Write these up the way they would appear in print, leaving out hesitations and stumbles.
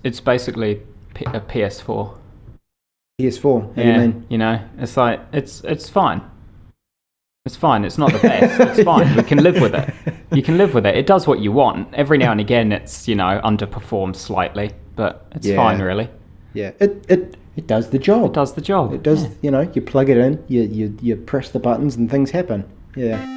it's basically a PS4. PS4. How do you mean? You know, it's like it's fine. It's fine. It's not the best. It's fine. We can live with it. You can live with it. It does what you want. Every now and again, it's underperforms slightly, but it's fine, really. Yeah. It does the job. It does the job. It does. You plug it in. You press the buttons and things happen. Yeah.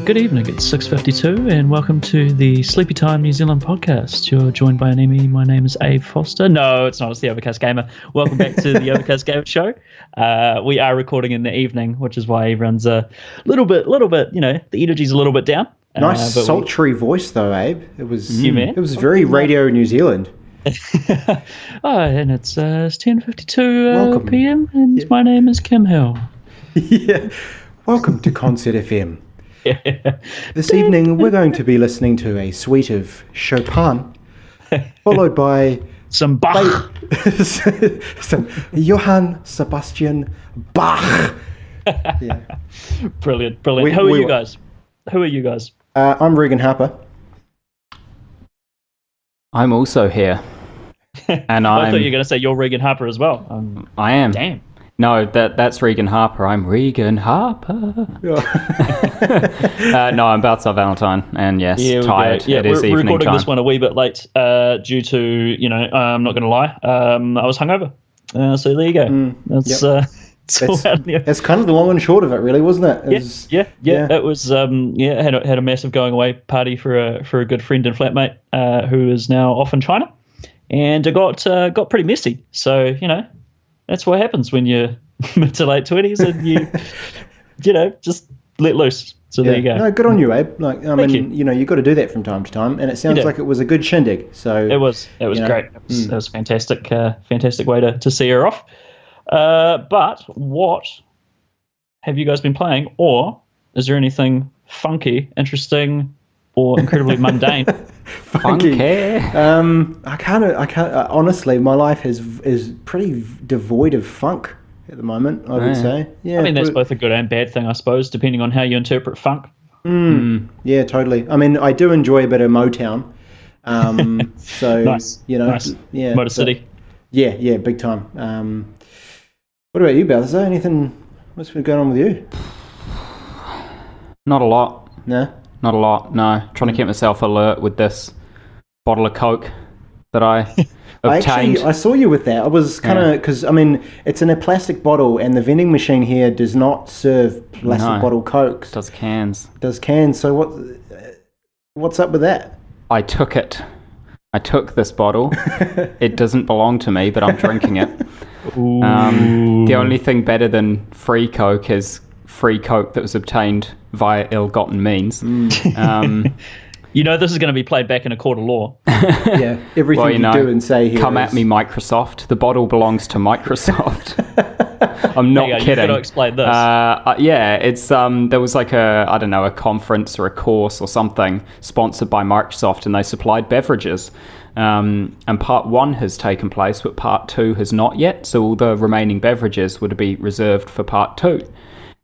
Good evening, it's 6:52 and welcome to the Sleepy Time New Zealand podcast. You're joined by Anemi. My name is Abe Foster. No, it's not, it's the Overcast Gamer. Welcome back to the Overcast Gamer show. We are recording in the evening, which is why everyone's a little bit, the energy's a little bit down. Nice sultry voice though, Abe. It was man. It was very Radio New Zealand. And it's 10:52 Welcome. p.m. and my name is Kim Hill. Yeah. Welcome to Concert FM. This evening we're going to be listening to a suite of Chopin, followed by Some Bach. some Johann Sebastian Bach. Yeah. Brilliant. Who are you guys? I'm Regan Harper. I'm also here, and I thought you were going to say you're Regan Harper as well. I am. Damn. No, that's Regan Harper. I'm Regan Harper. No, I'm Balthazar Valentine, and yes, tired. Yeah, it is we're evening recording time. this one a wee bit late due to, I'm not going to lie, I was hungover. So there you go. That's all out there. That's kind of the long and short of it, really, wasn't it? It was had a massive going away party for a good friend and flatmate who is now off in China, and it got pretty messy. So that's what happens when you're mid to late 20s and you just let loose. So there you go. No, good on you, Abe. Thank you. You've got to do that from time to time, and it sounds like it was a good shindig. So it was great. It was fantastic. Fantastic way to see her off. But what have you guys been playing, or is there anything funky, interesting, or incredibly mundane? Funky. I can't. Honestly, my life is pretty devoid of funk at the moment, I would say. Yeah. I mean, that's both a good and bad thing, I suppose, depending on how you interpret funk. Yeah, totally. I mean, I do enjoy a bit of Motown. So nice. Nice. Yeah, Motor City. Yeah, big time. What about you, Balthazar? Anything? What's been going on with you? Not a lot. No. Not a lot, no. Trying to keep myself alert with this bottle of Coke that I obtained. I saw you with that. I was kind of, because, I mean, it's in a plastic bottle, and the vending machine here does not serve plastic bottle Cokes. It does cans. It does cans. So what's up with that? I took it. I took this bottle. It doesn't belong to me, but I'm drinking it. The only thing better than free Coke is free Coke that was obtained via ill-gotten means. This is going to be played back in a court of law. Yeah, everything you do and say here at me, Microsoft. The bottle belongs to Microsoft. I'm not kidding. You've got to explain this. It's there was like a conference or a course or something sponsored by Microsoft, and they supplied beverages. And part 1 has taken place, but part 2 has not yet. So all the remaining beverages would be reserved for part 2.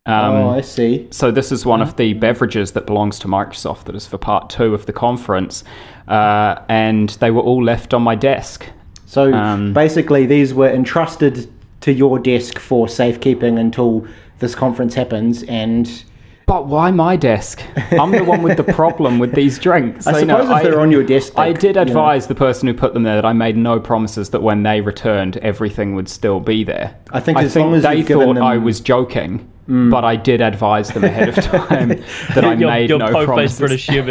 I see. So this is one of the beverages that belongs to Microsoft that is for part 2 of the conference. And they were all left on my desk. So basically these were entrusted to your desk for safekeeping until this conference happens, and... But why my desk? I'm the one with the problem with these drinks. I suppose if they're on your desk... I did advise the person who put them there that I made no promises that when they returned, everything would still be there. I think long as they you've given thought them... I was joking. But I did advise them ahead of time that I made no promises. Your British humour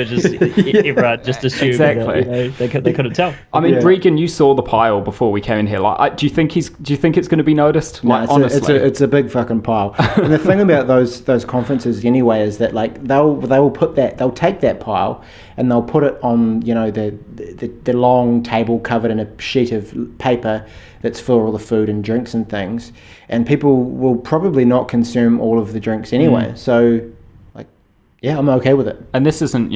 everyone just assumed exactly. That, they couldn't tell. I mean, Regan, you saw the pile before we came in here. Do you think it's going to be noticed? No, honestly, it's a big fucking pile. And the thing about those conferences anyway is that they'll take that pile and they'll put it on the long table covered in a sheet of paper that's for all the food and drinks and things, and people will probably not consume all of the drinks anyway. So Yeah, I'm okay with it. And this isn't,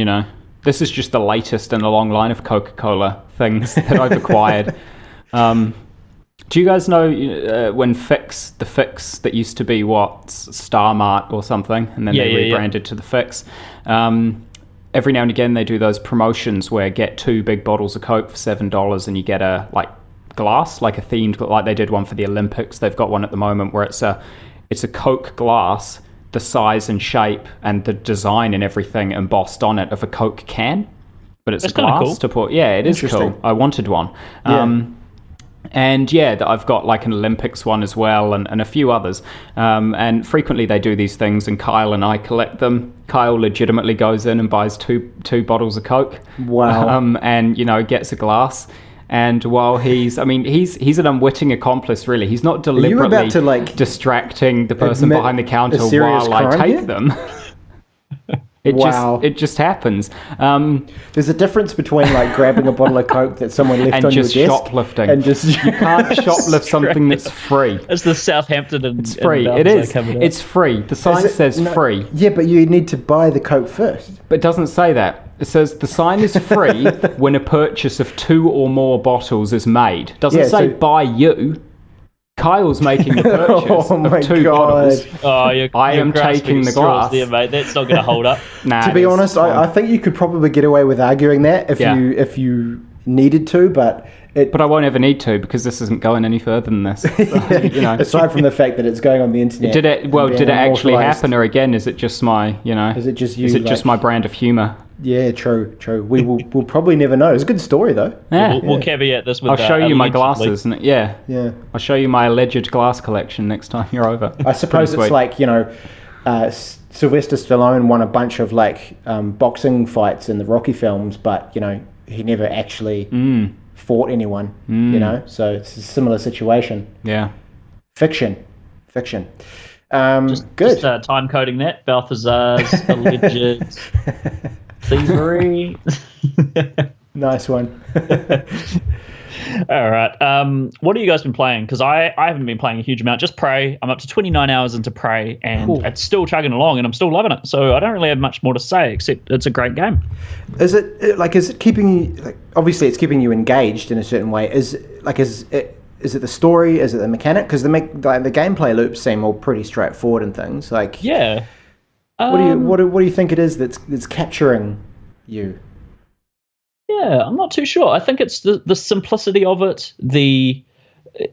this is just the latest in a long line of Coca-Cola things that I've acquired. Do you guys know when the Fix that used to be Star Mart or something, and then they rebranded to the Fix? Every now and again they do those promotions where get 2 big bottles of Coke for $7 and you get a glass, like a themed, like they did one for the Olympics. They've got one at the moment where it's a Coke glass, the size and shape and the design and everything embossed on it of a Coke can, but it's That's a glass cool. to put. Yeah, it is cool. I wanted one. And I've got like an Olympics one as well, and a few others. And frequently they do these things, and Kyle and I collect them. Kyle legitimately goes in and buys two bottles of Coke. Wow. And gets a glass. And while he's an unwitting accomplice, really. He's not deliberately about to, distracting the person admit behind the counter a serious while I crime take here? them. It just happens. There's a difference between grabbing a bottle of Coke that someone left and on your just desk shoplifting. and just You can't shoplift something that's free. It's the Southampton and It's free. and It is. coming up. It's free. The sign says free, Yeah, but you need to buy the Coke first. but it doesn't say that. It says the sign is free when a purchase of 2 or more bottles is made. Doesn't Yeah, say so- by you. Kyle's making the purchase Oh my of 2 God. bottles. Oh, you're am grasping taking at the straws glass. there, mate. That's not going to hold up. Nah, To it be is honest, fine. I think you could probably get away with arguing that if Yeah. you needed to, but But I won't ever need to because this isn't going any further than this. So, aside from the fact that it's going on the internet. Did it? and Well, being did it actually immortalised- happen, or again, is it just my? Is it just you? Is it just my brand of humour? Yeah, true. We'll probably never know. It's a good story though. Yeah. We'll caveat this with I'll show you my allegedly. glasses. Yeah. Yeah. I'll show you my alleged glass collection next time you're over. I suppose Pretty it's sweet. like Sylvester Stallone won a bunch of boxing fights in the Rocky films, but he never actually fought anyone. So it's a similar situation. Yeah. Fiction. Good. Just time coding that. Balthazar's alleged thievery. Nice one. All right. What have you guys been playing? Because I haven't been playing a huge amount. Just Prey. I'm up to 29 hours into Prey, and it's still chugging along, and I'm still loving it. So I don't really have much more to say, except it's a great game. Is it keeping you obviously it's keeping you engaged in a certain way? Is it the story? Is it the mechanic? Because the gameplay loops seem all pretty straightforward and things. Yeah. What do you think it is that's capturing you? Yeah, I'm not too sure. I think it's the simplicity of it, the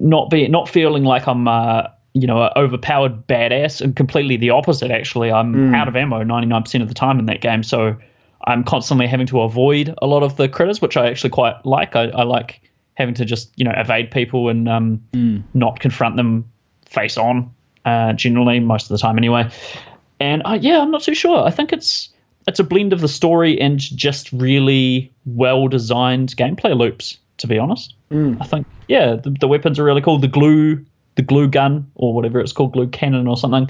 not feeling like I'm an overpowered badass, and completely the opposite. Actually, I'm out of ammo 99% of the time in that game, so I'm constantly having to avoid a lot of the critters, which I actually quite like. I like having to just evade people and not confront them face on. Generally, most of the time anyway. And I'm not too sure. I think it's a blend of the story and just really well-designed gameplay loops, to be honest. I think, the weapons are really cool. The glue gun, or whatever it's called, glue cannon or something,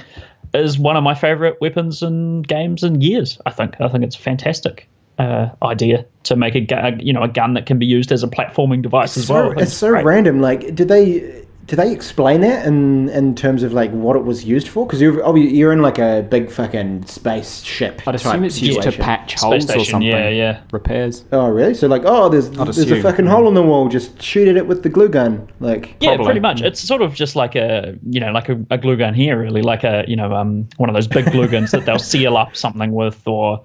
is one of my favorite weapons in games in years, I think. I think it's a fantastic idea to make a gun that can be used as a platforming device as well. It's so random. Did they explain that in terms of what it was used for? Because you're in a big fucking spaceship. I'd assume it's used to situation. patch Space holes or station, something. yeah. Repairs. Oh really? So there's a assume. fucking hole in the wall. Just shoot at it with the glue gun. Yeah, Probably. pretty much. It's sort of just like a glue gun here, really, like one of those big glue guns that they'll seal up something with, or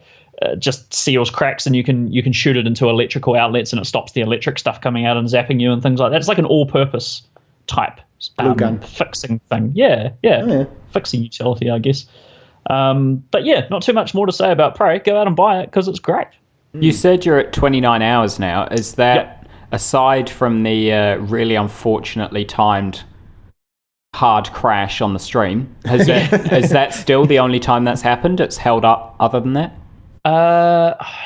just seals cracks, and you can shoot it into electrical outlets, and it stops the electric stuff coming out and zapping you and things like that. It's like an all-purpose type Glue gun. fixing thing. Yeah. Fixing utility, I guess. But not too much more to say about Prey. Go out and buy it because it's great. You said you're at 29 hours now. Is that, aside from the really unfortunately timed hard crash on the stream, is that still the only time that's happened? It's held up other than that?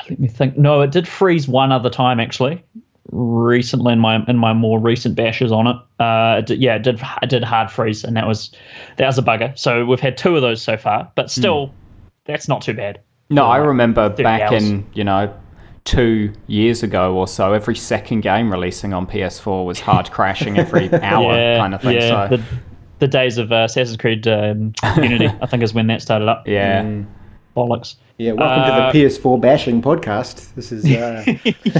Let me think. No, it did freeze one other time, actually. Recently in my more recent bashes on it, it did hard freeze, and that was a bugger. So we've had 2 of those so far, but still, that's not too bad. No, I remember 30 back hours. in 2 years ago or so, every second game releasing on PS4 was hard crashing every hour kind of thing. Yeah, So the days of Assassin's Creed Unity, I think, is when that started up. yeah. bollocks. Yeah, welcome to the PS4 bashing podcast. This is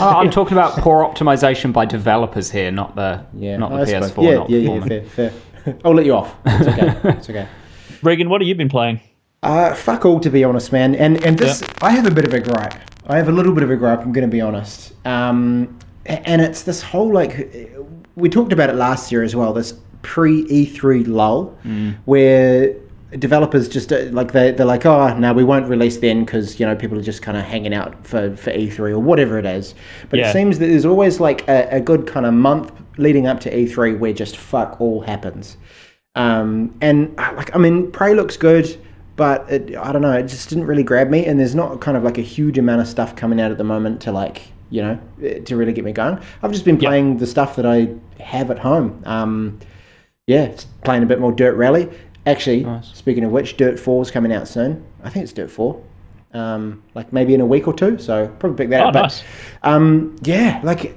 I'm talking about poor optimization by developers here, not the PS4. Fair. I'll let you off. It's okay. It's okay. Regan, what have you been playing? Fuck all, to be honest, man. And this, I have a bit of a gripe. I have a little bit of a gripe, I'm going to be honest. And it's this whole, like, we talked about it last year as well, this pre-E3 lull, where developers just, like, they're like, oh, no, we won't release then because, you know, people are just kind of hanging out for E3 or whatever it is. But it seems that there's always, like, a good kind of month leading up to E3 where just fuck all happens. And, like, I mean, Prey looks good, but I don't know, it just didn't really grab me, and there's not kind of like a huge amount of stuff coming out at the moment to, like, you know, to really get me going. I've just been playing the stuff that I have at home. Playing a bit more Dirt Rally. Actually, Speaking of which, Dirt 4 is coming out soon. I think it's Dirt 4. Like maybe in a week or two, so probably pick that up. Nice. But, like,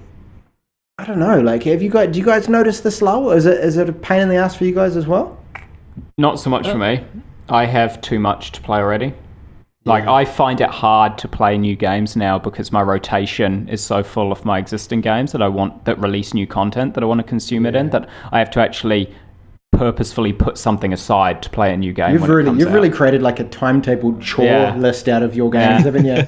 I don't know, like, do you guys notice this lull? Is it a pain in the ass for you guys as well? Not so much for me. I have too much to play already. Like, I find it hard to play new games now because my rotation is so full of my existing games that release new content that I want to consume it in, that I have to actually purposefully put something aside to play a new game. You've really created like a timetable chore list out of your games, haven't you?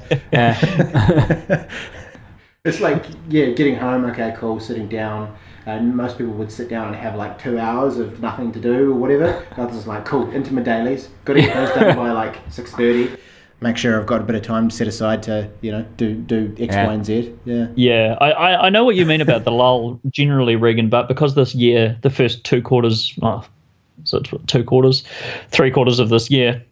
It's like, getting home, okay, cool, sitting down. And most people would sit down and have like 2 hours of nothing to do or whatever. Others like, cool, into my dailies. Got to get those done by like 6:30. Make sure I've got a bit of time set aside to, you know, do X, Y, and Z. Yeah, I know what you mean about the lull generally, Regan, but because this year, the first 2 quarters, 3 quarters of this year,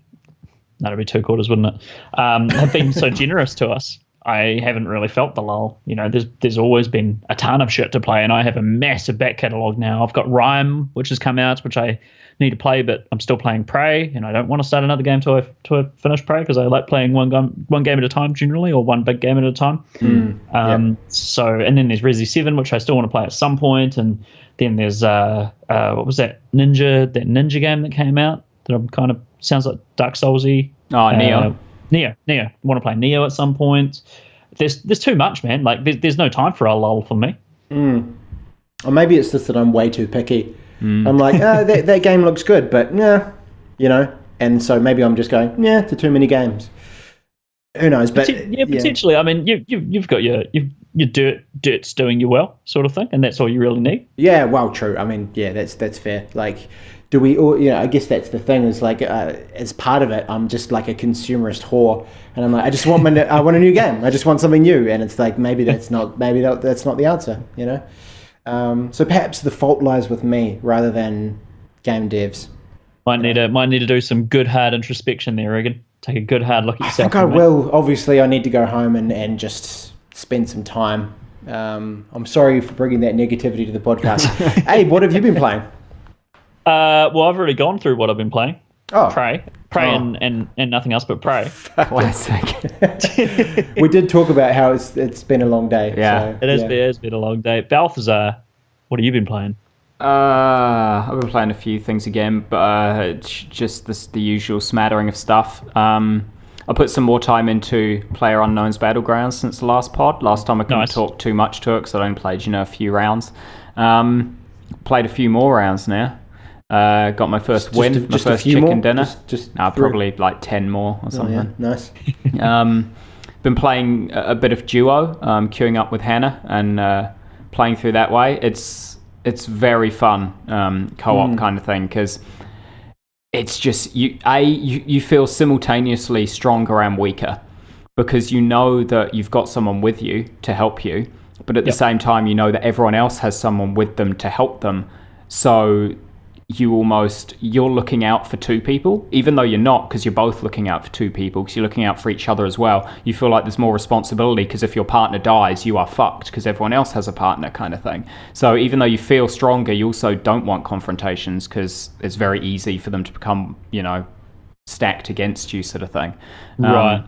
that'd be 2 quarters, wouldn't it? Have been so generous to us. I haven't really felt the lull. You know, there's always been a ton of shit to play, and I have a massive back catalogue now. I've got Rime, which has come out, which I need to play, but I'm still playing Prey, and I don't want to start another game till I finish Prey because I like playing one game at a time generally, or one big game at a time. So, and then there's Resi 7, which I still want to play at some point, and then there's what was that ninja game that came out that kind of sounds like Dark Soulsy. Neo. Neo. I want to play Neo at some point. There's too much, man. Like there's no time for a lull for me. Or maybe it's just that I'm way too picky. I'm like, that game looks good, but you know. And so maybe I'm just going, to too many games. Who knows? But potentially. I mean, you've got your dirt's doing you well, sort of thing, and that's all you really need. Yeah, well, true. I mean, that's fair. Like, do we all, I guess that's the thing, is like, as part of it, I'm just like a consumerist whore, and I'm like, I want a new game. I just want something new, and it's like, maybe that's not the answer, you know? So perhaps the fault lies with me rather than game devs. Might need to do some good hard introspection there, Regan. Take a good hard look at yourself. I think I will. Obviously, I need to go home and just spend some time. I'm sorry for bringing that negativity to the podcast. Hey, what have you been playing? Well, I've already gone through what I've been playing. Prey, and nothing else but Prey. Classic. We did talk about how it's been a long day. Yeah, so, it has been a long day. Balthazar, what have you been playing? I've been playing a few things again, but just the usual smattering of stuff. I put some more time into PlayerUnknown's Battlegrounds since the last pod. Last time I couldn't talk too much to it because I only played, a few rounds. Played a few more rounds now. Got my first win, my first chicken dinner. Probably like 10 more or something. Oh, yeah. Nice. Been playing a bit of Duo, queuing up with Hannah and playing through that way. It's very fun co-op kind of thing because it's just you feel simultaneously stronger and weaker because you know that you've got someone with you to help you, but at the same time you know that everyone else has someone with them to help them. So you're looking out for two people, even though you're not, because you're both looking out for two people, because you're looking out for each other as well. You feel like there's more responsibility because if your partner dies, you are fucked because everyone else has a partner kind of thing. So even though you feel stronger, you also don't want confrontations because it's very easy for them to become, stacked against you sort of thing. Right.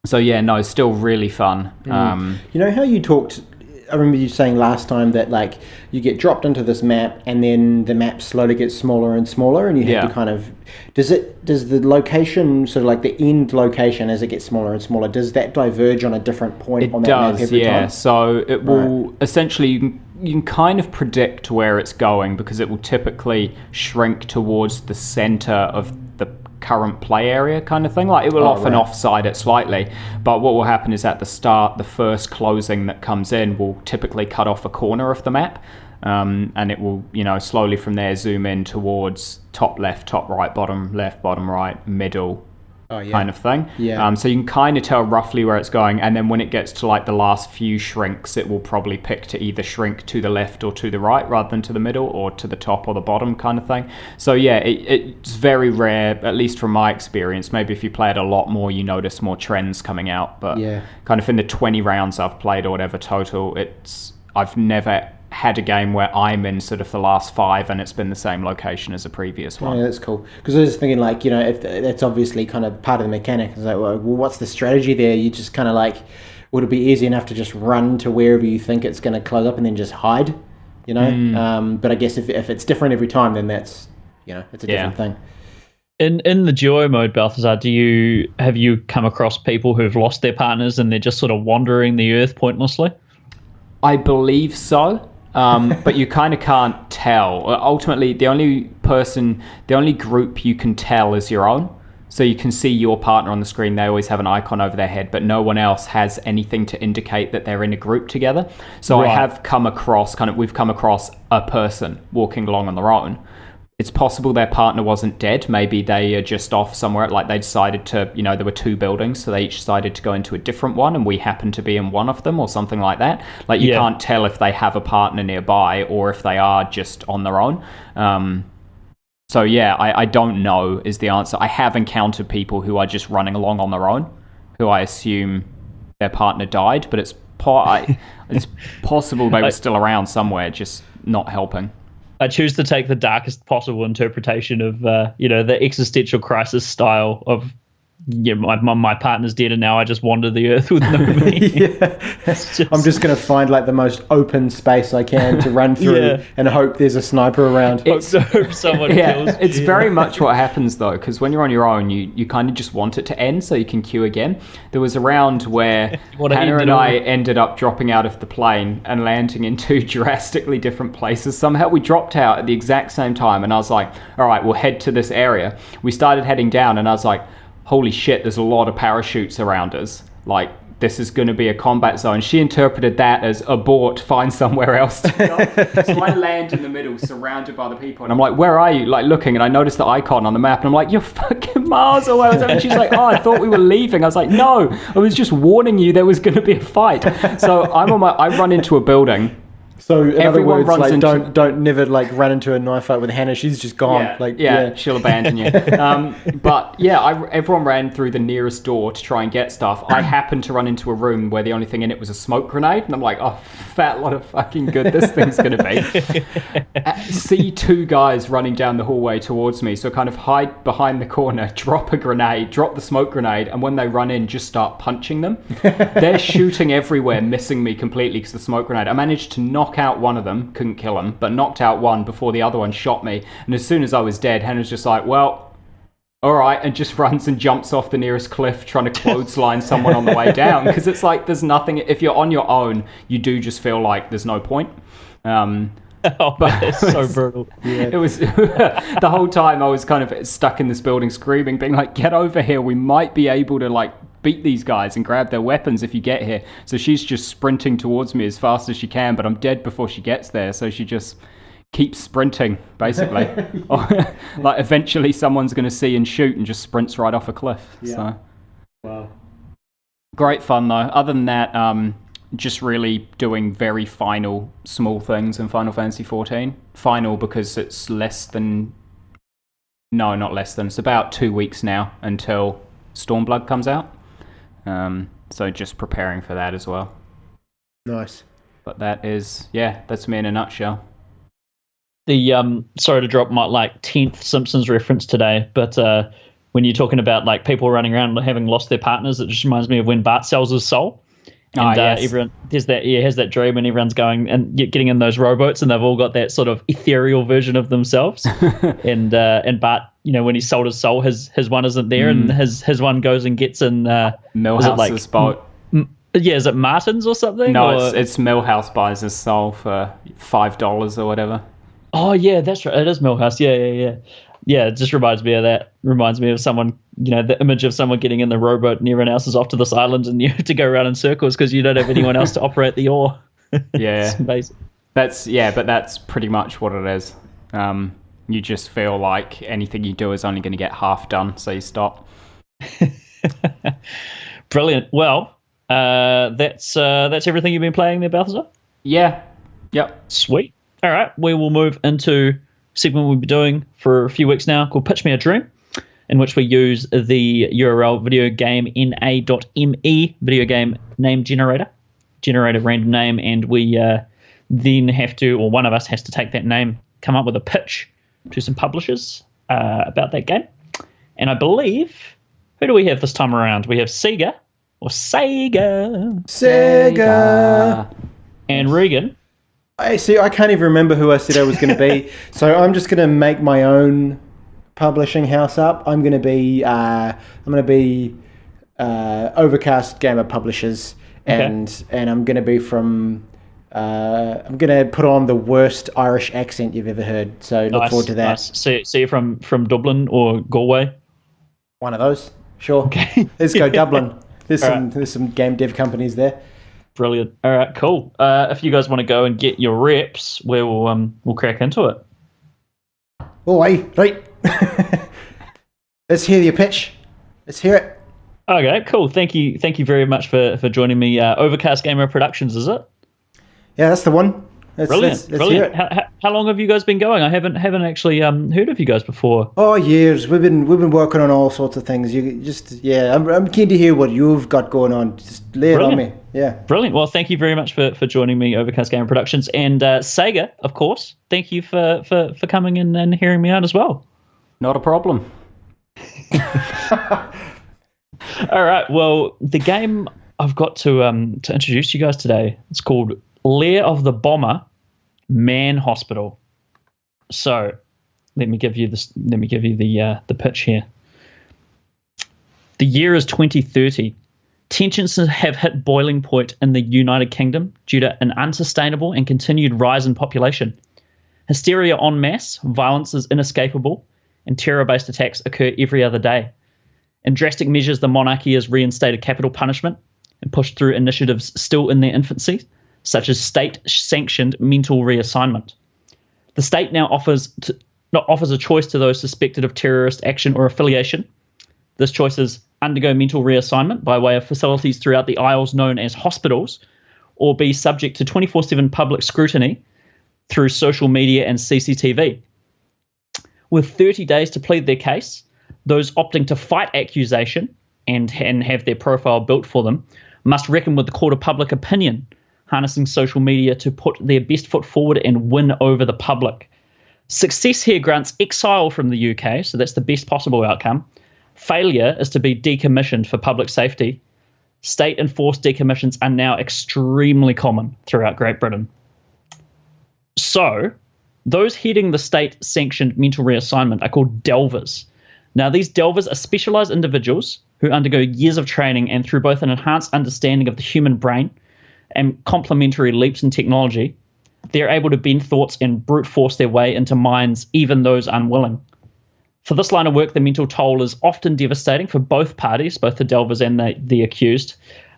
So yeah, no, it's still really fun. You know how you talked I remember you saying last time that like you get dropped into this map and then the map slowly gets smaller and smaller, and you have to kind of does the location, sort of like the end location as it gets smaller and smaller, does that diverge on a different point on that map every time? So it will essentially you can kind of predict where it's going because it will typically shrink towards the center of the current play area kind of thing. Like it will often offside it slightly, but what will happen is at the start, the first closing that comes in will typically cut off a corner of the map, and it will, slowly from there zoom in towards top left, top right, bottom left, bottom right, middle, kind of thing. So you can kind of tell roughly where it's going, and then when it gets to like the last few shrinks, it will probably pick to either shrink to the left or to the right rather than to the middle or to the top or the bottom kind of thing. So it's very rare, at least from my experience. Maybe if you play it a lot more, you notice more trends coming out, but kind of in the 20 rounds I've played or whatever total, I've never had a game where I'm in sort of the last 5 and it's been the same location as the previous one. Yeah, that's cool. Because I was thinking, like, if that's obviously kind of part of the mechanic. It's like, well, what's the strategy there? You just kind of like, would it be easy enough to just run to wherever you think it's going to close up and then just hide? But I guess if it's different every time, then that's, it's a different thing. In the duo mode, Balthazar, have you come across people who've lost their partners and they're just sort of wandering the earth pointlessly? I believe so. But you kind of can't tell. Ultimately, the only group you can tell is your own. So you can see your partner on the screen. They always have an icon over their head, but no one else has anything to indicate that they're in a group together. So we've come across a person walking along on their own. It's possible their partner wasn't dead. Maybe they are just off somewhere. Like they decided to, there were 2 buildings, so they each decided to go into a different one, and we happened to be in one of them or something like that. Like you can't tell if they have a partner nearby or if they are just on their own. I don't know is the answer. I have encountered people who are just running along on their own, who I assume their partner died, but it's possible they were still around somewhere, just not helping. I choose to take the darkest possible interpretation of, the existential crisis style of, my partner's dead and now I just wander the earth with no meaning. I'm just going to find like the most open space I can to run through and hope there's a sniper around. Hope someone kills. It's very much what happens though, because when you're on your own, you kind of just want it to end so you can queue again. There was a round where Hannah and I ended up dropping out of the plane and landing in 2 drastically different places. Somehow we dropped out at the exact same time, and I was like, all right, we'll head to this area. We started heading down, and I was like, holy shit, there's a lot of parachutes around us. Like, this is going to be a combat zone. She interpreted that as abort, find somewhere else to go. So I land in the middle, surrounded by the people. And I'm like, where are you? Like, looking, and I noticed the icon on the map. And I'm like, you're fucking miles away. And she's like, I thought we were leaving. I was like, no, I was just warning you there was going to be a fight. So I run into a building. So in other words, like don't never like run into a knife fight with Hannah. She's just gone. She'll abandon you. Everyone ran through the nearest door to try and get stuff. I happened to run into a room where the only thing in it was a smoke grenade, and I'm like, oh, fat lot of fucking good this thing's gonna be. See 2 guys running down the hallway towards me, so kind of hide behind the corner, drop a grenade, drop the smoke grenade, and when they run in, just start punching them. They're shooting everywhere, missing me completely because the smoke grenade. I managed to knock out one of them, couldn't kill him, but knocked out one before the other one shot me. And as soon as I was dead, Hannah's just like, well, all right, and just runs and jumps off the nearest cliff trying to clothesline someone on the way down, because it's like there's nothing. If you're on your own, you do just feel like there's no point. But it's so brutal. It was the whole time I was kind of stuck in this building screaming, being like, get over here, we might be able to like beat these guys and grab their weapons if you get here. So she's just sprinting towards me as fast as she can, but I'm dead before she gets there, so she just keeps sprinting basically. Like eventually someone's going to see and shoot, and just sprints right off a cliff. So wow, great fun though. Other than that, just really doing very final small things in Final Fantasy 14. Final because it's it's about 2 weeks now until Stormblood comes out. So just preparing for that as well. Nice. But that's me in a nutshell. The sorry to drop my 10th Simpsons reference today, but when you're talking about like people running around having lost their partners, it just reminds me of when Bart sells his soul. And yes. everyone has that dream, and everyone's going and getting in those rowboats, and they've all got that sort of ethereal version of themselves. and Bart, when he sold his soul, his one isn't there, and his one goes and gets in Millhouse's boat. Yeah, is it Martin's or something? No, it's Millhouse buys his soul for $5 or whatever. Oh yeah, that's right. It is Millhouse. Yeah. Yeah, it just reminds me of that. Reminds me of someone, the image of someone getting in the rowboat and everyone else is off to this island and you have to go around in circles because you don't have anyone else to operate the oar. Yeah. It's amazing. But that's pretty much what it is. You just feel like anything you do is only going to get half done, so you stop. Brilliant. Well, that's everything you've been playing there, Balthazar? Yeah. Yep. Sweet. All right, we will move into segment we've been doing for a few weeks now called Pitch Me a Dream, in which we use the URL videogamena.me video game name generator, generate a random name, and we then have to, or one of us has to take that name, come up with a pitch to some publishers about that game. And I believe, who do we have this time around? We have Sega, and Regan. I can't even remember who I said I was going to be. So I'm just going to make my own publishing house up. I'm going to be Overcast Gamer Publishers, and I'm going to be from. I'm going to put on the worst Irish accent you've ever heard. So look forward to that. Nice. So you're from Dublin or Galway? One of those, sure. Okay. Let's go Dublin. There's some game dev companies there. Brilliant. All right, cool. If you guys want to go and get your reps, we'll crack into it. Oh, hey, right. Let's hear your pitch. Let's hear it. Okay, cool. Thank you very much for joining me. Overcast Gamer Productions, is it? Yeah, that's the one. Brilliant. Let's hear it. How long have you guys been going? I haven't actually heard of you guys before. Oh, years. We've been working on all sorts of things. I'm keen to hear what you've got going on. Just lay it on me. Yeah. Brilliant. Well, thank you very much for joining me, Overcast Gamer Productions, and Sega, of course. Thank you for coming in and hearing me out as well. Not a problem. All right. Well, the game I've got to introduce you guys today, it's called Lair of the Bomber Man Hospital. So let me give you the pitch here. The year is 2030. Tensions have hit boiling point in the United Kingdom due to an unsustainable and continued rise in population. Hysteria en masse, violence is inescapable, and terror-based attacks occur every other day. In drastic measures, the monarchy has reinstated capital punishment and pushed through initiatives still in their infancy, such as state-sanctioned mental reassignment. The state now offers a choice to those suspected of terrorist action or affiliation. This choice is undergo mental reassignment by way of facilities throughout the Isles known as hospitals, or be subject to 24/7 public scrutiny through social media and CCTV. With 30 days to plead their case, those opting to fight accusation and have their profile built for them must reckon with the court of public opinion, harnessing social media to put their best foot forward and win over the public. Success here grants exile from the UK, so that's the best possible outcome. Failure is to be decommissioned for public safety. State-enforced decommissions are now extremely common throughout Great Britain. So, those heading the state-sanctioned mental reassignment are called delvers. Now, these delvers are specialised individuals who undergo years of training and through both an enhanced understanding of the human brain and complementary leaps in technology, they're able to bend thoughts and brute force their way into minds, even those unwilling. For this line of work, the mental toll is often devastating for both parties, both the delvers and the accused,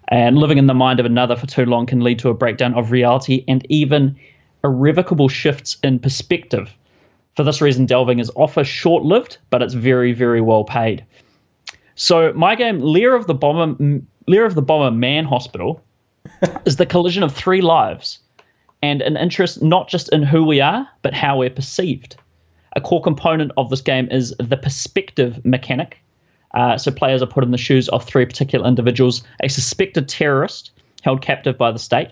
and living in the mind of another for too long can lead to a breakdown of reality and even irrevocable shifts in perspective. For this reason, delving is often short-lived, but it's very, very well paid. So my game, Lair of the Bomber Man Hospital, is the collision of three lives and an interest not just in who we are, but how we're perceived. A core component of this game is the perspective mechanic. So players are put in the shoes of three particular individuals: a suspected terrorist held captive by the state,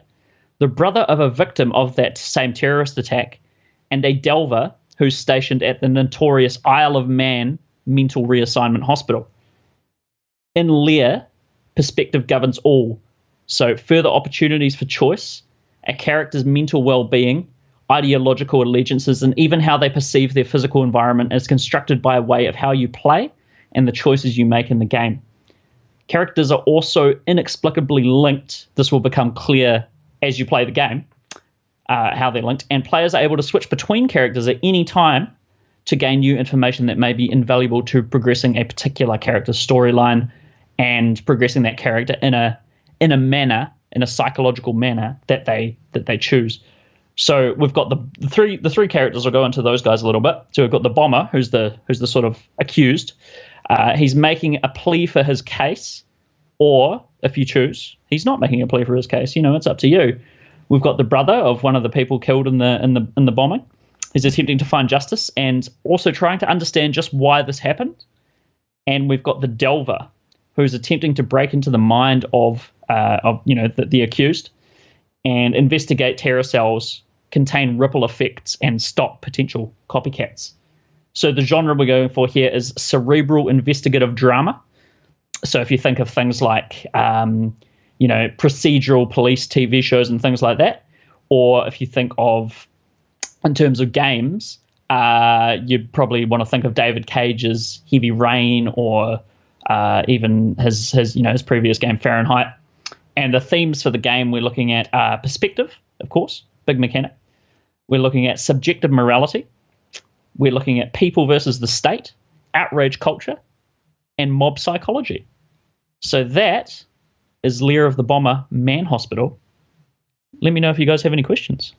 the brother of a victim of that same terrorist attack, and a delver who's stationed at the notorious Isle of Man Mental Reassignment Hospital. In Lair, perspective governs all. So further opportunities for choice, a character's mental well-being, ideological allegiances, and even how they perceive their physical environment is constructed by way of how you play and the choices you make in the game. Characters are also inexplicably linked. This will become clear as you play the game, how they're linked, and players are able to switch between characters at any time to gain new information that may be invaluable to progressing a particular character's storyline and progressing that character in a manner, in a psychological manner that they choose. So we've got the three characters. I'll go into those guys a little bit. So we've got the bomber, who's the sort of accused. He's making a plea for his case, or if you choose, he's not making a plea for his case. It's up to you. We've got the brother of one of the people killed in the bombing. He's attempting to find justice and also trying to understand just why this happened. And we've got the delver, who's attempting to break into the mind of the accused and investigate terror cells, contain ripple effects, and stop potential copycats. So the genre we're going for here is cerebral investigative drama. So if you think of things like, procedural police TV shows and things like that, or if you think of, in terms of games, you'd probably want to think of David Cage's Heavy Rain, or even his previous game Fahrenheit. And the themes for the game we're looking at are perspective, of course, big mechanic. We're looking at subjective morality. We're looking at people versus the state, outrage culture, and mob psychology. So that is Lair of the Bomber Man Hospital. Let me know if you guys have any questions.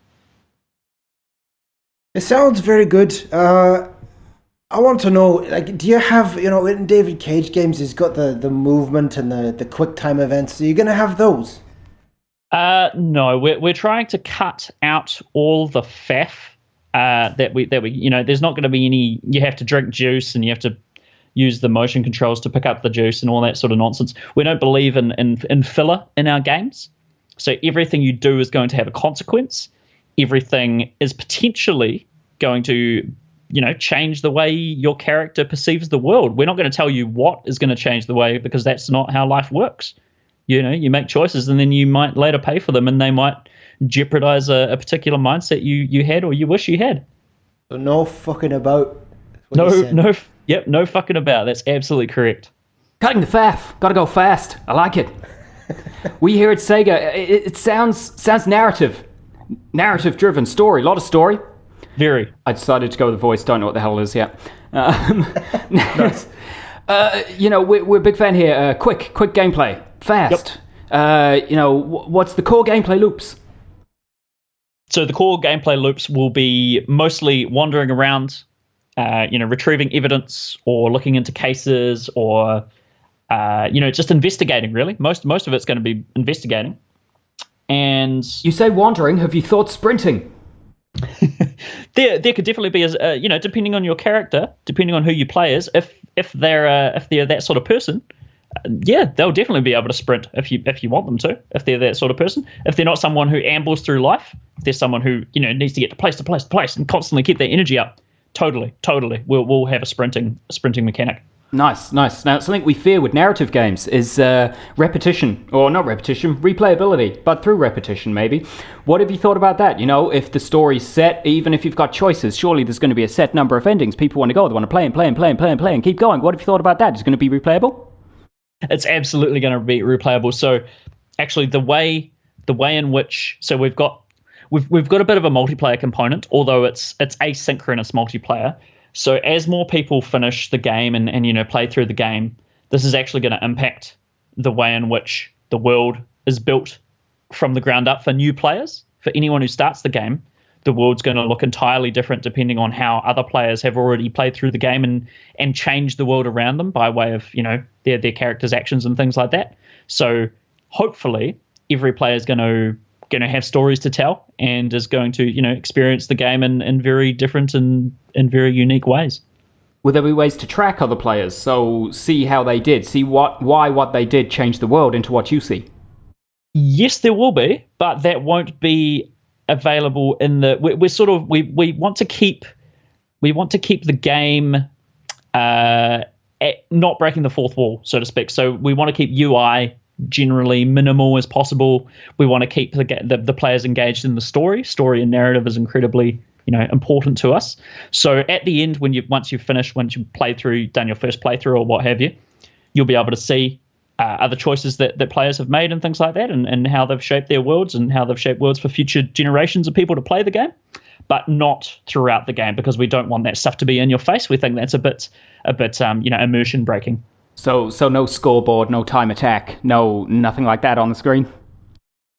It sounds very good. I want to know, do you have, in David Cage games, he's got the movement and the quick time events. Are you going to have those? No, we're trying to cut out all the faff that we there's not going to be any. You have to drink juice and you have to use the motion controls to pick up the juice and all that sort of nonsense. We don't believe in filler in our games. So everything you do is going to have a consequence. Everything is potentially going to, change the way your character perceives the world. We're not going to tell you what is going to change the way, because that's not how life works. You make choices and then you might later pay for them, and they might jeopardize a particular mindset you had or you wish you had. So no fucking about. No fucking about. That's absolutely correct. Cutting the faff. Gotta go fast. I like it. We here at Sega, it sounds narrative-driven story. A lot of story. Very. I decided to go with the voice. Don't know what the hell it is yet. Nice. We're a big fan here. Quick gameplay. Fast. Yep. What's the core gameplay loops? So the core gameplay loops will be mostly wandering around, retrieving evidence or looking into cases, or just investigating. Really, most of it's going to be investigating. And you say wandering. Have you thought sprinting? There could definitely be, depending on your character, depending on who you play as. If they're that sort of person, they'll definitely be able to sprint if you want them to. If they're that sort of person, if they're not someone who ambles through life, if they're someone who needs to get to place to place to place and constantly keep their energy up, totally, we'll have a sprinting mechanic. Nice. Now, something we fear with narrative games is repetition, or not repetition, replayability, but through repetition, maybe. What have you thought about that? If the story's set, even if you've got choices, surely there's going to be a set number of endings. People want to go, they want to play and keep going. What have you thought about that? Is it going to be replayable? It's absolutely going to be replayable. So, actually, the way in which, so we've got a bit of a multiplayer component, although it's asynchronous multiplayer. So as more people finish the game and play through the game, this is actually going to impact the way in which the world is built from the ground up for new players. For anyone who starts the game, the world's going to look entirely different depending on how other players have already played through the game and changed the world around them by way of their characters' actions and things like that. So hopefully every player is going to have stories to tell and is going to experience the game in very different and very unique ways. Will there be ways to track other players, so see how they did, see why what they did changed the world into what you see? Yes, there will be, but that won't be available in the. We want to keep the game not breaking the fourth wall, so to speak. So we want to keep UI generally minimal as possible. We want to keep the players engaged in the story. Story and narrative is incredibly important to us. So at the end, once you've done your first playthrough or what have you, you'll be able to see other choices that players have made and things like that, and how they've shaped their worlds and how they've shaped worlds for future generations of people to play the game, but not throughout the game, because we don't want that stuff to be in your face. We think that's a bit immersion breaking. So no scoreboard, no time attack, nothing like that on the screen.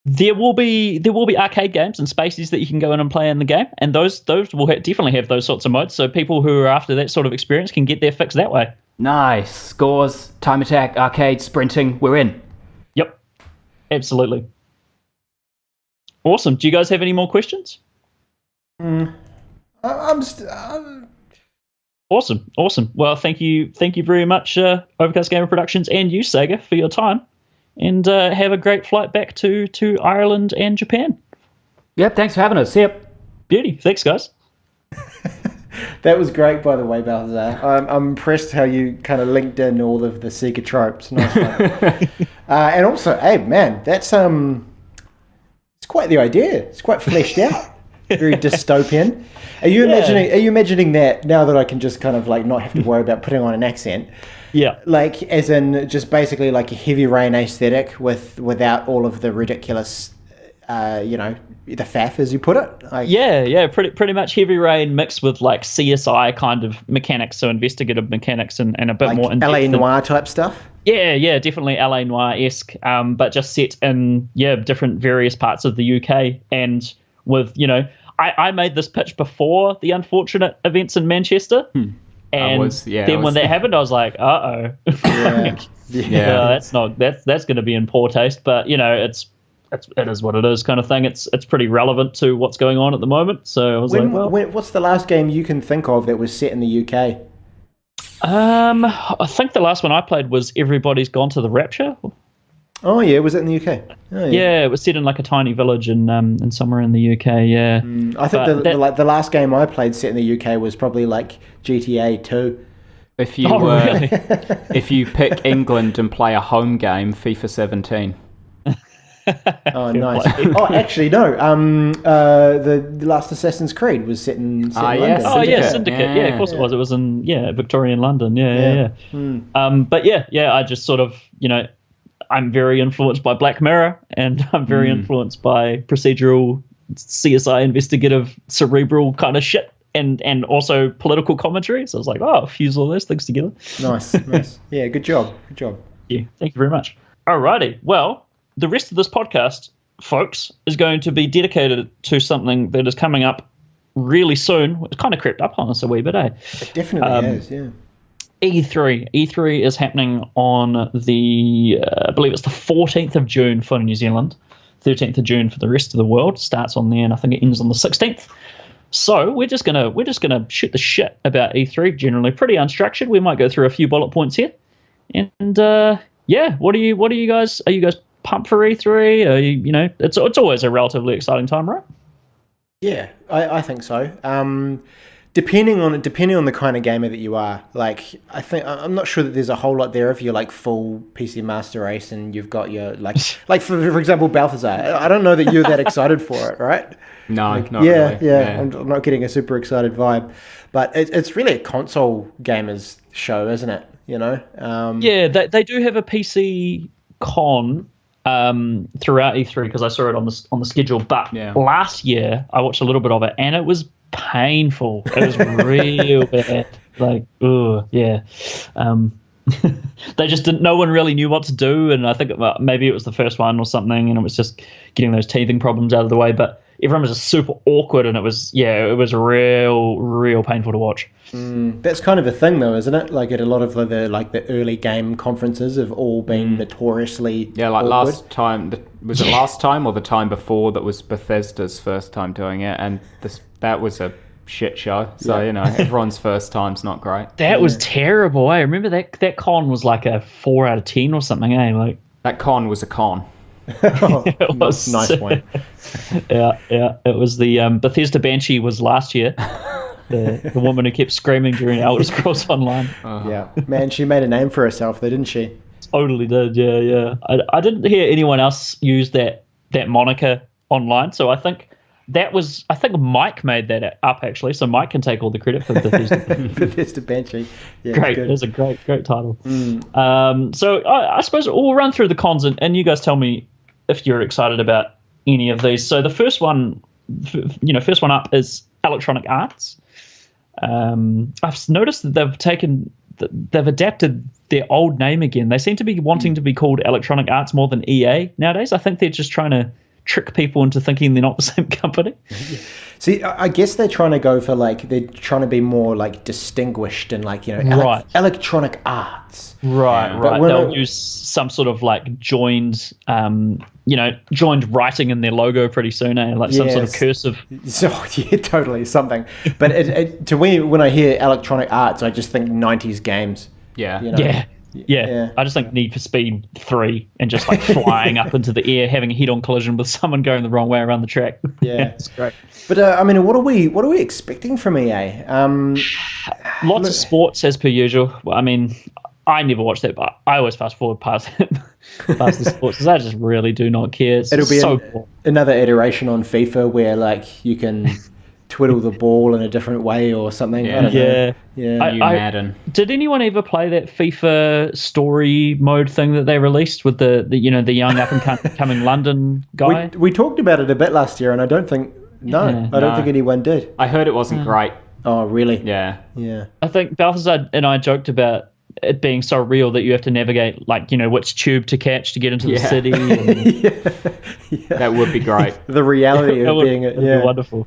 There will be arcade games and spaces that you can go in and play in the game, and those will definitely have those sorts of modes. So people who are after that sort of experience can get their fix that way. Nice. Scores, time attack, arcade, sprinting. We're in. Yep, absolutely. Awesome. Do you guys have any more questions? Awesome. Well, thank you very much, Overcast Gamer Productions, and you, Sega, for your time. And have a great flight back to Ireland and Japan. Yep, thanks for having us. Yep. Beauty. Thanks, guys. That was great, by the way, Balthazar. I'm impressed how you kind of linked in all of the Sega tropes. Nice one. And also, hey, man, that's it's quite the idea. It's quite fleshed out. Very dystopian. Are you imagining that now that I can just kind of like not have to worry about putting on an accent? Yeah. Like, as in just basically like a Heavy Rain aesthetic without all of the ridiculous, the faff, as you put it. Like, yeah, pretty much Heavy Rain mixed with like CSI kind of mechanics, so investigative mechanics and a bit like more LA Noire type stuff. Yeah, definitely LA Noire-esque, but just set in different various parts of the UK, and with I made this pitch before the unfortunate events in Manchester. And when that happened, I was like, "Uh oh, yeah, that's going to be in poor taste." But it is what it is, kind of thing. It's pretty relevant to what's going on at the moment. So I was what's the last game you can think of that was set in the UK? I think the last one I played was Everybody's Gone to the Rapture. Oh yeah, was it in the UK? Oh, yeah, it was set in like a tiny village in somewhere in the UK. Yeah, I think the last game I played set in the UK was probably like GTA 2. If you really? if you pick England and play a home game, FIFA 17. Oh, nice. Oh, actually, no. The last Assassin's Creed was set in London. Syndicate. Yeah, of course it was. It was in Victorian London. Yeah. But I just sort of I'm very influenced by Black Mirror, and I'm very influenced by procedural CSI investigative cerebral kind of shit, and also political commentary. So I was like, fuse all those things together. Nice. Yeah, good job. Yeah, thank you very much. Alrighty, well, the rest of this podcast, folks, is going to be dedicated to something that is coming up really soon. It's kind of crept up on us a wee bit, eh? It definitely is, yeah. E3 is happening on the I believe it's the 14th of June for New Zealand, 13th of June for the rest of the world. Starts on there, and I think it ends on the 16th. So we're just gonna shoot the shit about E3. Generally, pretty unstructured. We might go through a few bullet points here, and what are you guys? Are you guys pumped for E3? Are you it's always a relatively exciting time, right? Yeah, I think so. Depending on the kind of gamer that you are, like I'm not sure that there's a whole lot there if you're like full PC Master Race and you've got your like for example Balthazar. I don't know that you're that excited for it, right? No, not really. Yeah. I'm not getting a super excited vibe, but it's really a console gamers show, isn't it? They do have a PC con throughout E3 because I saw it on the schedule. But last year I watched a little bit of it, and it was painful. It was real bad. Like, they just didn't. No one really knew what to do, and I think maybe it was the first one or something, and it was just getting those teething problems out of the way. But everyone was just super awkward, and it was real painful to watch. That's kind of a thing, though, isn't it? Like at a lot of the early game conferences have all been notoriously awkward. Last time was it last time or the time before that was Bethesda's first time doing it, and that was a shit show. So everyone's first time's not great. That was terrible. I remember that con was like a 4 out of 10 or something. Like that con was a con. It was nice one. Yeah. It was the Bethesda Banshee was last year. The woman who kept screaming during Elder Scrolls Online. Yeah, man, she made a name for herself, though, didn't she? Totally did, yeah. I didn't hear anyone else use that moniker online, so I think Mike made that up actually. So Mike can take all the credit for Bethesda. Bethesda Banshee. Yeah, Great, it's a great title. So I suppose we'll run through the cons, and you guys tell me if you're excited about any of these. So the first one up is Electronic Arts. I've noticed that they've adapted their old name again. They seem to be wanting to be called Electronic Arts more than EA nowadays. I think they're just trying to trick people into thinking they're not the same company. See, I guess they're trying to go for they're trying to be more distinguished and Right. Electronic Arts. Right. They'll use some sort of joined writing in their logo pretty soon, some sort of cursive. So yeah, totally something. But to me, when I hear Electronic Arts, I just think 90s games. Yeah. Yeah. I just think Need for Speed 3 and just flying up into the air, having a head-on collision with someone going the wrong way around the track. Yeah, it's great. But what are we expecting from EA? Lots of sports as per usual. I mean, I never watched that, but I always fast forward past the sports because I just really do not care. It'll be cool. Another iteration on FIFA where you can twiddle the ball in a different way or something. Yeah. Madden. Did anyone ever play that FIFA story mode thing that they released with the young up and coming London guy? We talked about it a bit last year, and I don't think anyone did. I heard it wasn't great. Oh, really? Yeah. I think Balthazar and I joked about it being so real that you have to navigate which tube to catch to get into the city. And... That would be great. The reality of being it. Yeah, wonderful.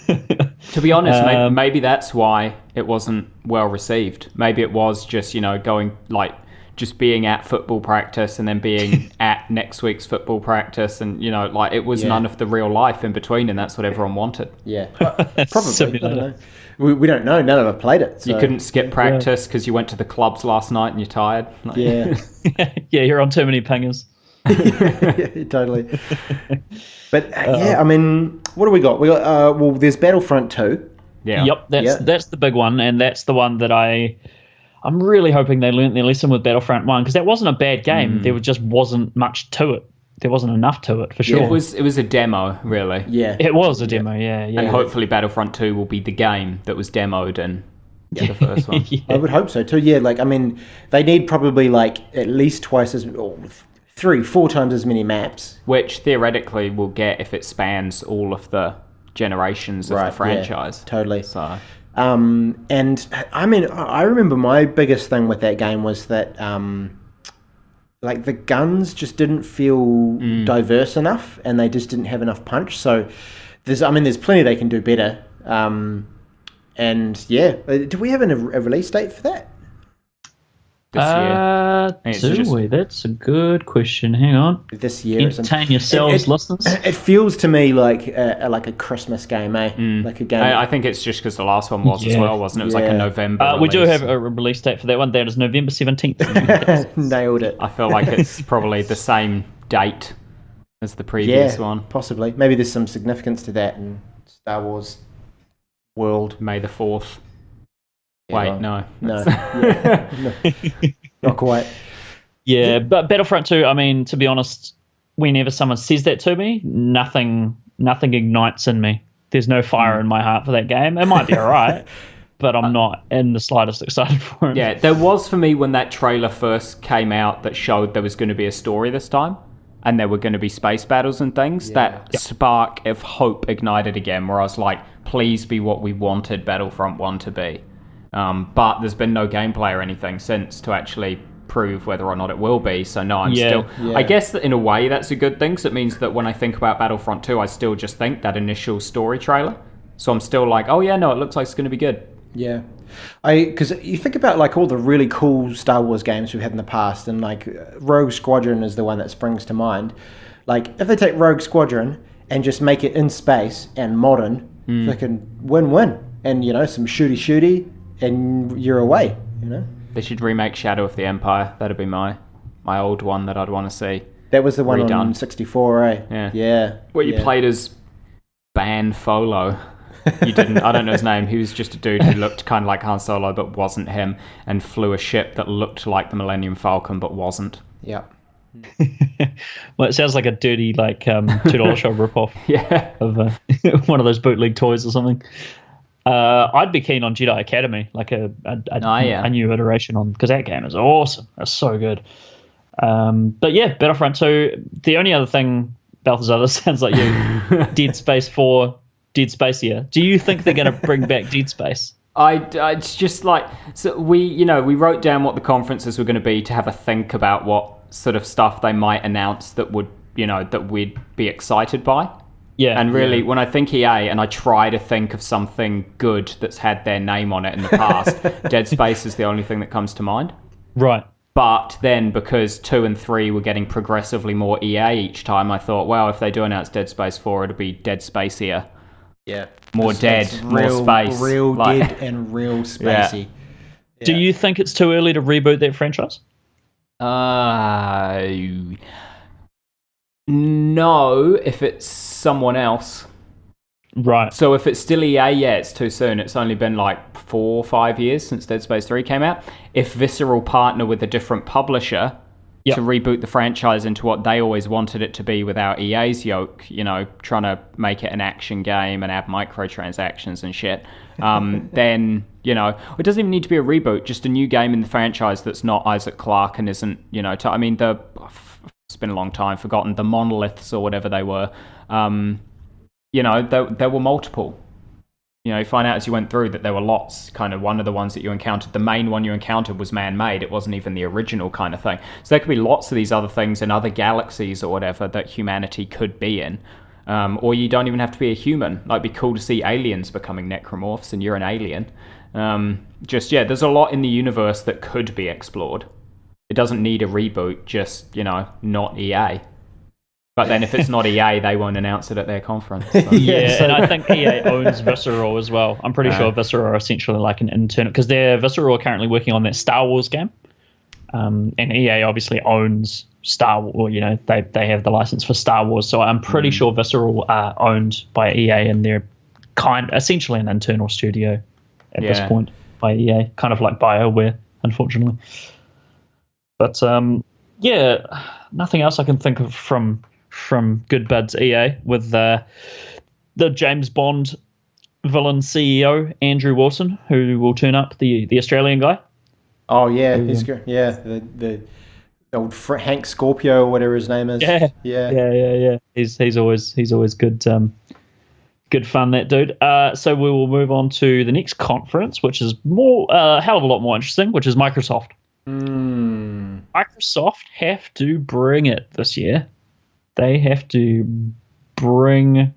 To be honest, maybe that's why it wasn't well received. Maybe it was just going just being at football practice and then being at next week's football practice, and it was none of the real life in between, and that's what everyone wanted. Yeah, probably. I don't know. We don't know. None of us played it. So. You couldn't skip practice because you went to the clubs last night and you're tired. Yeah. You're on too many pingers. Yeah, totally. But I mean, what do we got? We got there's Battlefront 2. Yeah. Yep, that's the big one, and that's the one that I'm really hoping they learnt their lesson with Battlefront 1, because that wasn't a bad game. There just wasn't much to it. There wasn't enough to it, for sure. It was a demo, really. Yeah. It was a demo, yeah. And hopefully Battlefront 2 will be the game that was demoed in the first one. I would hope so too. Yeah, I mean, they need probably at least twice as 3-4 times as many maps, which theoretically we'll get if it spans all of the generations of the franchise. Yeah, totally. So, and I mean, I remember my biggest thing with that game was that the guns just didn't feel diverse enough, and they just didn't have enough punch. So there's plenty they can do better. And yeah, do we have a release date for that? This year. Do we? That's a good question. Hang on. This year. Entertain yourselves, listeners. It feels to me like a Christmas game, eh? Like a game. I think it's just because the last one was as well, wasn't it? It was like a November we do have a release date for that one. That is November 17th. Nailed it. I feel like it's probably the same date as the previous one. Possibly. Maybe there's some significance to that in Star Wars world. May the 4th. Yeah, wait, no. No. Not quite. Yeah, but Battlefront 2, I mean, to be honest, whenever someone says that to me, nothing ignites in me. There's no fire in my heart for that game. It might be all right, but I'm not in the slightest excited for it. Yeah, there was for me when that trailer first came out that showed there was going to be a story this time, and there were going to be space battles and things. That spark of hope ignited again, where I was like, please be what we wanted Battlefront 1 to be. But there's been no gameplay or anything since to actually prove whether or not it will be. So no, I'm still... Yeah. I guess that in a way that's a good thing, because it means that when I think about Battlefront 2, I still just think that initial story trailer. So I'm still like, oh yeah, no, it looks like it's going to be good. Yeah. Because you think about all the really cool Star Wars games we've had in the past, and Rogue Squadron is the one that springs to mind. If they take Rogue Squadron and just make it in space and modern, they can win-win. And, some shooty, and you're away, They should remake Shadow of the Empire. That'd be my old one that I'd want to see. That was the one on 64, eh? Yeah. Yeah. Where you played as Ban Folo. You didn't. I don't know his name. He was just a dude who looked kind of like Han Solo but wasn't him, and flew a ship that looked like the Millennium Falcon but wasn't. Yeah. Well, it sounds like a dirty like $2 shop ripoff Yeah. of one of those bootleg toys or something. I'd be keen on Jedi Academy, like a new iteration on, because that game is awesome. It's so good. But yeah, Battlefront 2. The only other thing, Balthazar, this sounds like you, Dead Space 4, Dead Space here. Do you think they're going to bring back Dead Space? It's just like, so we wrote down what the conferences were going to be to have a think about what sort of stuff they might announce that would, that we'd be excited by. Yeah. And really, when I think EA and I try to think of something good that's had their name on it in the past, Dead Space is the only thing that comes to mind. Right. But then, because 2 and 3 were getting progressively more EA each time, I thought, well, if they do announce Dead Space 4, it'll be Dead Space-ier. Yeah. More dead, more space. Real dead and real spacey. Yeah. Do you think it's too early to reboot that franchise? No, if it's someone else. Right. So if it's still EA, yeah, it's too soon. It's only been like 4 or 5 years since Dead Space 3 came out. If Visceral partner with a different publisher to reboot the franchise into what they always wanted it to be without EA's yoke, trying to make it an action game and add microtransactions and shit, then, it doesn't even need to be a reboot, just a new game in the franchise that's not Isaac Clarke and isn't, it's been a long time, forgotten, the monoliths or whatever they were, there were multiple. You find out as you went through that there were lots. Kind of one of the ones that you encountered, the main one you encountered was man-made. It wasn't even the original kind of thing. So there could be lots of these other things in other galaxies or whatever that humanity could be in. Or you don't even have to be a human. Like, it'd be cool to see aliens becoming necromorphs and you're an alien. There's a lot in the universe that could be explored. It doesn't need a reboot, just, not EA. But then if it's not EA, they won't announce it at their conference. So. Yeah, and I think EA owns Visceral as well. I'm pretty sure Visceral are essentially like an internal, because Visceral are currently working on that Star Wars game. And EA obviously owns Star Wars, they have the license for Star Wars. So I'm pretty sure Visceral are owned by EA, and they're essentially an internal studio at this point by EA, kind of like BioWare, unfortunately. But nothing else I can think of from Good Buds EA with the James Bond villain CEO Andrew Wilson, who will turn up, the Australian guy. Oh yeah, he's good. Yeah, the old Hank Scorpio or whatever his name is. Yeah. He's always good. Good fun, that dude. So we will move on to the next conference, which is a hell of a lot more interesting, which is Microsoft. Microsoft have to bring it this year. They have to bring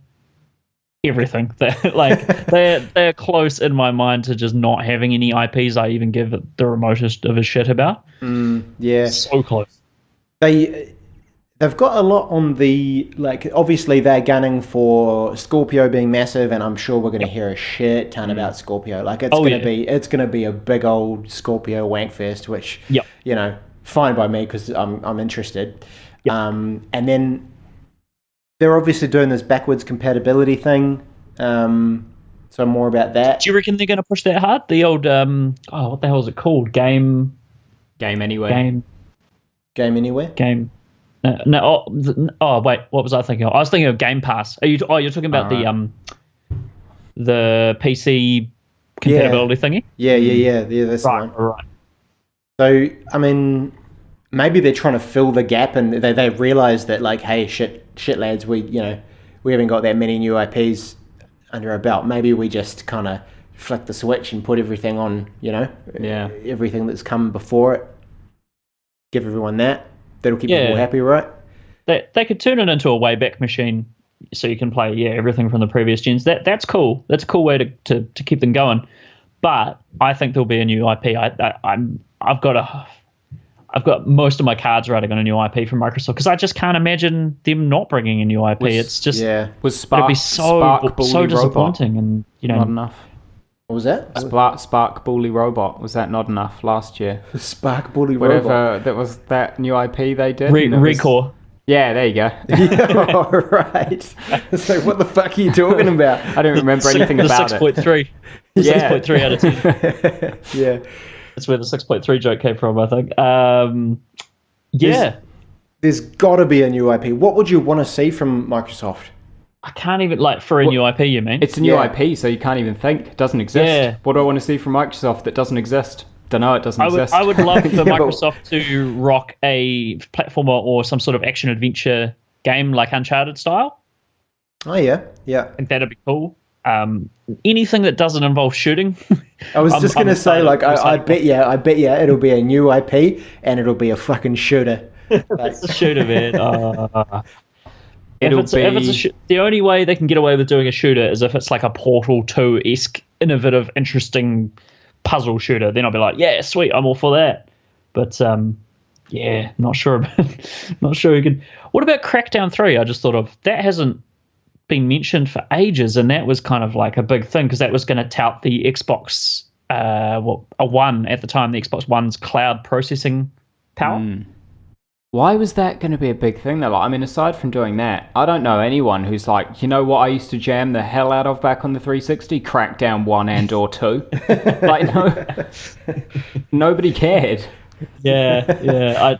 everything. They're close in my mind to just not having any IPs I even give it the remotest of a shit about. Yeah, so close. They've got a lot on the, obviously they're gunning for Scorpio being massive, and I'm sure we're going to hear a shit ton about Scorpio. It's going to be a big old Scorpio wankfest, which fine by me because I'm interested. Yep. And then they're obviously doing this backwards compatibility thing. So more about that. Do you reckon they're going to push that hard? The old what the hell is it called? Game Anywhere. Wait, what was I thinking of? I was thinking of Game Pass. You're talking about the PC compatibility thingy? Yeah, that's right. So, I mean, maybe they're trying to fill the gap, and they realize that, hey, shit lads, we haven't got that many new IPs under our belt. Maybe we just kind of flick the switch and put everything on, everything that's come before it. Give everyone that. That'll keep people happy, right? They could turn it into a Wayback Machine, so you can play everything from the previous gens. That's cool. That's a cool way to keep them going. But I think there'll be a new IP. I've got most of my cards riding on a new IP from Microsoft, because I just can't imagine them not bringing a new IP. It's just was Spark, it'd be so disappointing, Robot. And not enough. What was that? Spark Bully Robot, was that not enough last year? Spark Bully Whatever, Robot. that was that new IP they did. Recore. Yeah, there you go. Yeah, all right. It's like, what the fuck are you talking about? I don't remember anything the about it. 6.3. Yeah. 6.3 out of 10. Yeah. That's where the 6.3 joke came from, I think. Yeah. There's got to be a new IP. What would you want to see from Microsoft? I can't even, like, for a new IP, you mean? It's a new Yeah. IP, so you can't even think. It doesn't exist. Yeah. What do I want to see from Microsoft that doesn't exist? Don't know, it doesn't exist. I would love for Yeah, but- Microsoft to rock a platformer or some sort of action-adventure game like Uncharted style. Oh, yeah. Yeah. I think that'd be cool. Anything that doesn't involve shooting. I was just going to say, excited. like, I'm I excited. bet you it'll be a new IP and it'll be a fucking shooter. Like, It's a shooter, man. It'll if it's the only way they can get away with doing a shooter is if it's like a Portal 2-esque, innovative, interesting puzzle shooter. Then I'll be like, yeah, sweet, I'm all for that. But yeah, not sure. Not sure we could. What about Crackdown 3? I just thought of that hasn't been mentioned for ages, and that was kind of like a big thing because that was going to tout the Xbox a One at the time, the Xbox One's cloud processing power. Why was that going to be a big thing though? Like, I mean, aside from doing that, I don't know anyone who's like, you know what I used to jam the hell out of back on the 360? Crackdown 1 and or 2. Like, no, nobody cared. Yeah.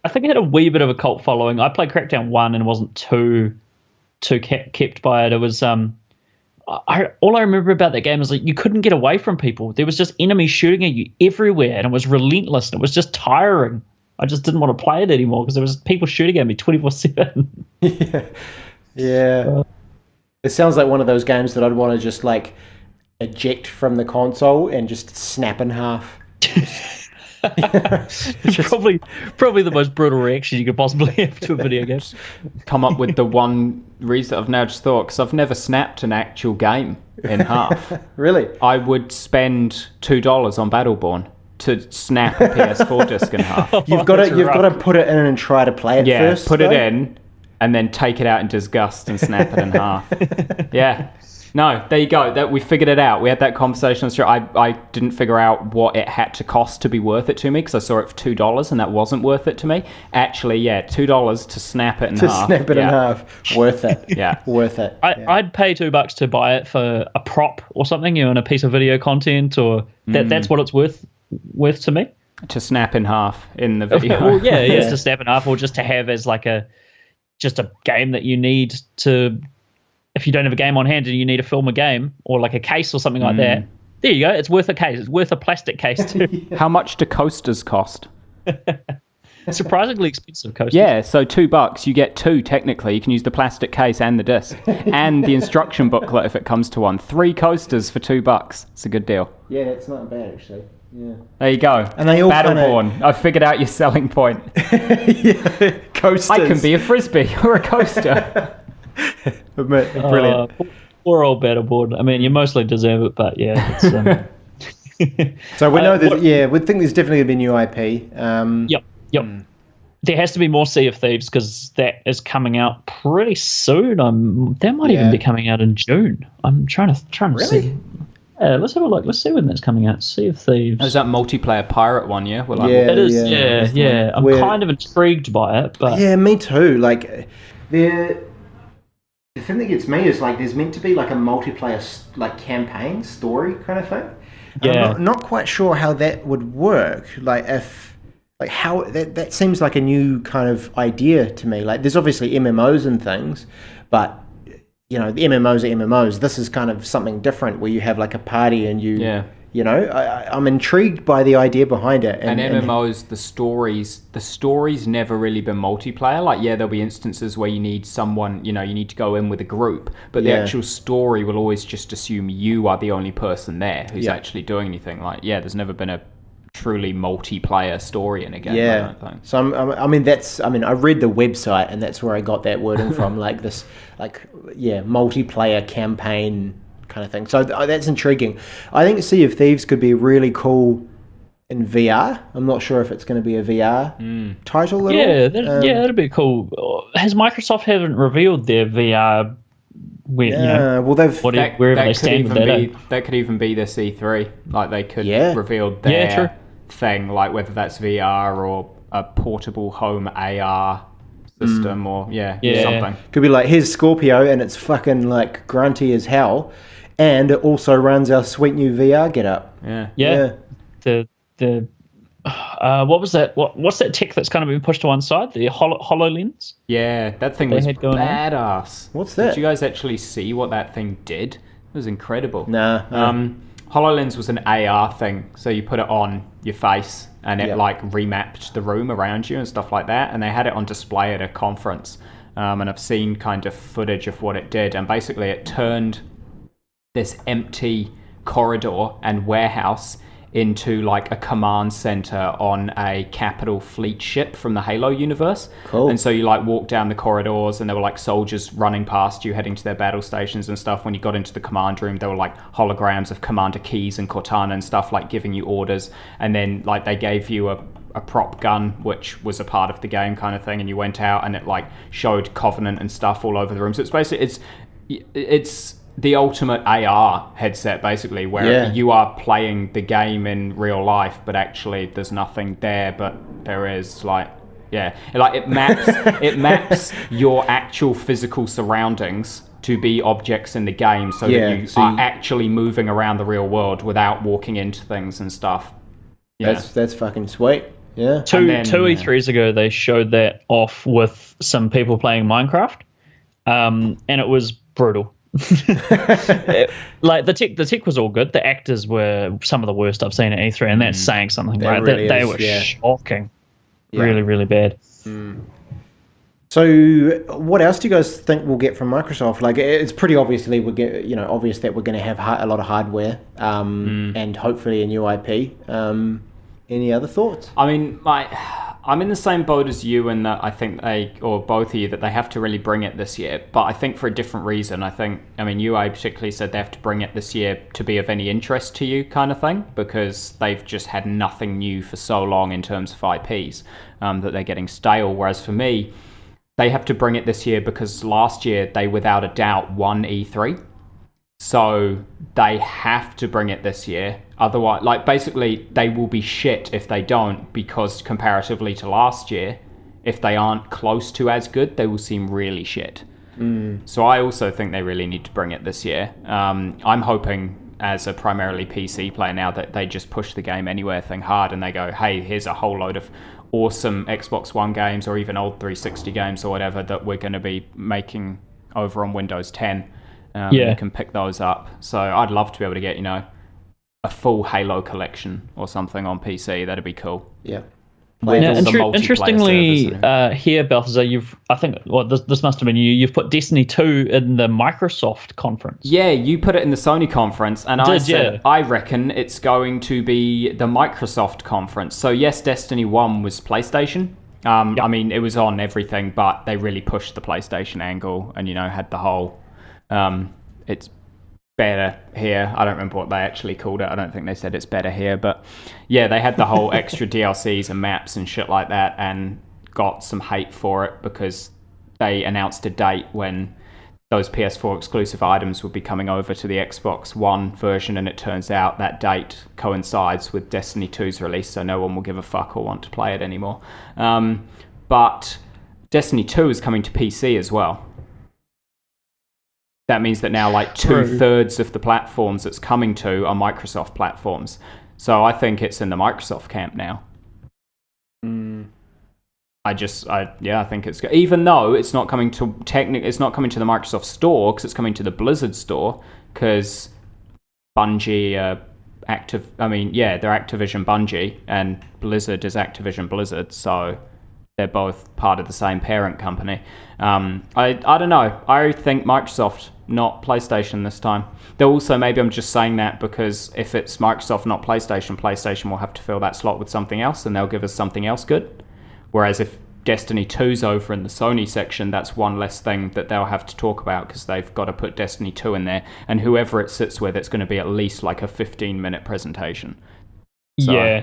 I think it had a wee bit of a cult following. I played Crackdown 1 and wasn't too kept by it. It was all I remember about that game is like you couldn't get away from people. There was just enemies shooting at you everywhere, and it was relentless. And it was just tiring. I just didn't want to play it anymore because there was people shooting at me 24/7. yeah. It sounds like one of those games that I'd want to just like eject from the console and just snap in half. Probably the most brutal reaction you could possibly have to a video game. Come up with the one reason I've now just thought, because I've never snapped an actual game in half. Really? I would spend $2 on Battleborn to snap a PS4 disc in half. You've got to put it in and try to play it Yeah, first. put it though. in and then take it out in disgust and snap it in half. Yeah. No, there you go. That we figured it out. We had that conversation on the street. I didn't figure out what it had to cost to be worth it to me because I saw it for $2 and that wasn't worth it to me. Actually, yeah, $2 to snap it in half. To snap it in half. Worth it. Yeah. Worth it. I'd pay $2 to buy it for a prop or something, you know, and a piece of video content, or that's what it's worth to me. To snap in half in the video. Well, yeah, to snap in half, or just to have as like just a game that you need to. If you don't have a game on hand and you need to film a game or like a case or something like that, there you go. It's worth a case. It's worth a plastic case too. How much do coasters cost? Surprisingly expensive coasters. Yeah, so $2, you get two technically. You can use the plastic case and the disc and the instruction booklet if it comes to one. 3 coasters for $2. It's a good deal. Yeah, that's not bad actually. Yeah. There you go. And they all Battleborn. I figured out your selling point. Yeah. Coasters. I can be a frisbee or a coaster. Brilliant. Poor old Battleborn. I mean, you mostly deserve it, but yeah. It's, So we know that. We think there's definitely going to be new IP. Yep. There has to be more Sea of Thieves because that is coming out pretty soon. That might even be coming out in June. I'm trying to Really? see. Yeah, let's have a look. Let's see when that's coming out. Sea of Thieves. Is that multiplayer pirate one, yeah? Well, Yeah. It is, that's the yeah. one. I'm Where- kind of intrigued by it, but Yeah, me too. Like, the thing that gets me is like there's meant to be like a multiplayer like campaign story kind of thing. And Yeah. I'm not quite sure how that would work. Like how that seems like a new kind of idea to me. Like there's obviously MMOs and things, but you know, the MMOs are MMOs. This is kind of something different where you have like a party and you know, I'm intrigued by the idea behind it. And MMOs, the stories never really been multiplayer. Like, yeah, there'll be instances where you need someone, you know, you need to go in with a group, but the actual story will always just assume you are the only person there who's actually doing anything. Like, yeah, there's never been a truly multiplayer story in a game. I don't think. So I read the website and that's where I got that wording from. Like this, multiplayer campaign kind of thing. So that's intriguing. I think Sea of Thieves could be really cool in VR. I'm not sure if it's going to be a VR title at all. that'd be cool. Has Microsoft haven't revealed their VR? Well, they've wherever they stand with that. That could even be the C3. Like they could reveal true. their thing, like whether that's VR or a portable home AR system or Yeah. something. Could be like, here's Scorpio, and it's fucking like grunty as hell, and it also runs our sweet new VR getup. Yeah. The what was that? What's that tech that's kind of been pushed to one side? The HoloLens? Yeah, that thing they was had going on. badass. What's that? Did you guys actually see what that thing did? It was incredible. Nah. HoloLens was an AR thing, so you put it on your face and it like remapped the room around you and stuff like that, and they had it on display at a conference, and I've seen kind of footage of what it did, and basically it turned this empty corridor and warehouse into like a command center on a capital fleet ship from the Halo universe. Cool. And so you like walk down the corridors and there were like soldiers running past you heading to their battle stations and stuff. When you got into the command room, there were like holograms of Commander Keyes and Cortana and stuff, like giving you orders. And then like they gave you a prop gun, which was a part of the game kind of thing, and you went out and it like showed Covenant and stuff all over the room. So it's basically it's the ultimate AR headset, basically, where you are playing the game in real life, but actually there's nothing there, but there is like it maps your actual physical surroundings to be objects in the game, so that you are actually moving around the real world without walking into things and stuff. That's fucking sweet. Yeah. Two E3s ago, they showed that off with some people playing Minecraft, and it was brutal. Like the tech was all good. The actors were some of the worst I've seen at E3, and that's saying something, right? Really they were shocking, really, really bad. So, what else do you guys think we'll get from Microsoft? Like, it's pretty obviously obvious that we're going to have a lot of hardware, and hopefully a new IP. Any other thoughts? I mean, I'm in the same boat as you in that I think both of you, that they have to really bring it this year, but I think for a different reason. UA particularly said they have to bring it this year to be of any interest to you kind of thing, because they've just had nothing new for so long in terms of IPs, that they're getting stale. Whereas for me, they have to bring it this year because last year they without a doubt won E3. So they have to bring it this year. Otherwise, like, basically, they will be shit if they don't, because comparatively to last year, if they aren't close to as good, they will seem really shit. So I also think they really need to bring it this year. I'm hoping, as a primarily PC player now, that they just push the Game Anywhere thing hard and they go, hey, here's a whole load of awesome Xbox One games or even old 360 games or whatever that we're going to be making over on Windows 10. You can pick those up. So I'd love to be able to get, a full Halo collection or something on PC. That'd be cool. Yeah. Interestingly, here, Balthazar, this must have been you. You've put Destiny 2 in the Microsoft conference. Yeah, you put it in the Sony conference, and I said, I reckon it's going to be the Microsoft conference. So yes, Destiny 1 was PlayStation. I mean, it was on everything, but they really pushed the PlayStation angle and, had the whole... it's better here. I don't remember what they actually called it. I don't think they said it's better here, but yeah, they had the whole extra DLCs and maps and shit like that, and got some hate for it because they announced a date when those PS4 exclusive items would be coming over to the Xbox One version, and it turns out that date coincides with Destiny 2's release, so no one will give a fuck or want to play it anymore. But Destiny 2 is coming to PC as well. That means that now like 2/3 of the platforms it's coming to are Microsoft platforms. So I think it's in the Microsoft camp now. I think it's good. Even though it's not coming to it's not coming to the Microsoft store, because it's coming to the Blizzard store, because Bungie they're Activision Bungie and Blizzard is Activision Blizzard, so they're both part of the same parent company. I don't know. I think Microsoft, not PlayStation this time. Though also, maybe I'm just saying that because if it's Microsoft, not PlayStation, PlayStation will have to fill that slot with something else, and they'll give us something else good. Whereas if Destiny 2's over in the Sony section, that's one less thing that they'll have to talk about, because they've got to put Destiny 2 in there. And whoever it sits with, it's going to be at least like a 15-minute presentation. So,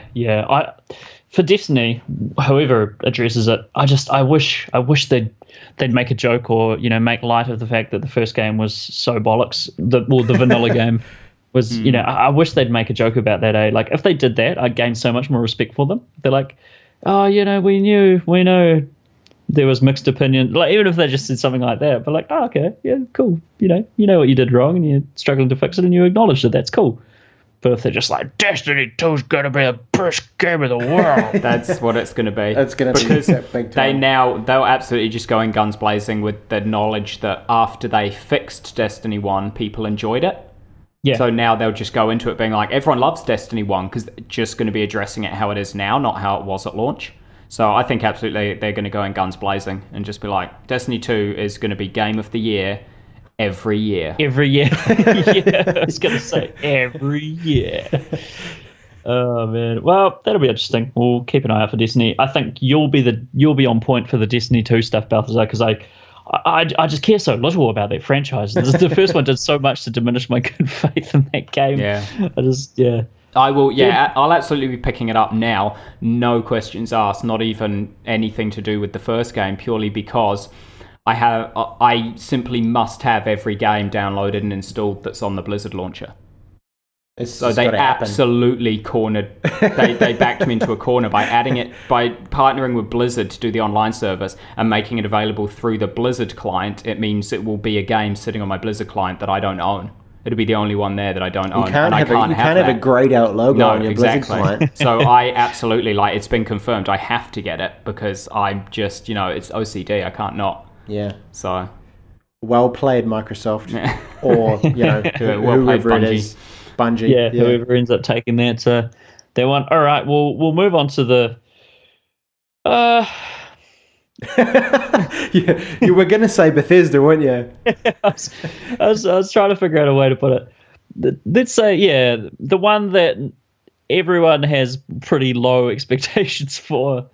for Destiny, whoever addresses it, I wish they'd make a joke or make light of the fact that the first game was so bollocks. The vanilla game was I wish they'd make a joke about that. Like if they did that, I'd gain so much more respect for them. They're like, oh, we know there was mixed opinion. Like even if they just said something like that, but like, oh, okay, yeah, cool. You know what you did wrong, and you're struggling to fix it, and you acknowledged it. That's cool. But if they're just like, Destiny 2's going to be the best game of the world. That's what it's going to be. It's going to be because big time. they'll absolutely just go in guns blazing with the knowledge that after they fixed Destiny 1, people enjoyed it. Yeah. So now they'll just go into it being like, everyone loves Destiny 1 because they're just going to be addressing it how it is now, not how it was at launch. So I think absolutely they're going to go in guns blazing and just be like, Destiny 2 is going to be Game of the Year every year. Every year. Yeah, I was going to say every year. Oh, man. Well, that'll be interesting. We'll keep an eye out for Destiny. I think you'll be on point for the Destiny 2 stuff, Balthazar, because I just care so little about that franchise. The first one did so much to diminish my good faith in that game. Yeah. I will. I'll absolutely be picking it up now. No questions asked. Not even anything to do with the first game, purely because I simply must have every game downloaded and installed that's on the Blizzard launcher. So they absolutely cornered. They backed me into a corner by partnering with Blizzard to do the online service and making it available through the Blizzard client. It means it will be a game sitting on my Blizzard client that I don't own. It'll be the only one there that I don't own. You can't have a grayed out logo on your Blizzard client. So I absolutely, it's been confirmed. I have to get it because I'm just, it's OCD. I can't not. Yeah. So. Well played, Microsoft. Or, whoever it is. Bungie. Yeah, whoever ends up taking that one. All right, we'll move on to the. You were going to say Bethesda, weren't you? I was trying to figure out a way to put it. Let's say, the one that everyone has pretty low expectations for,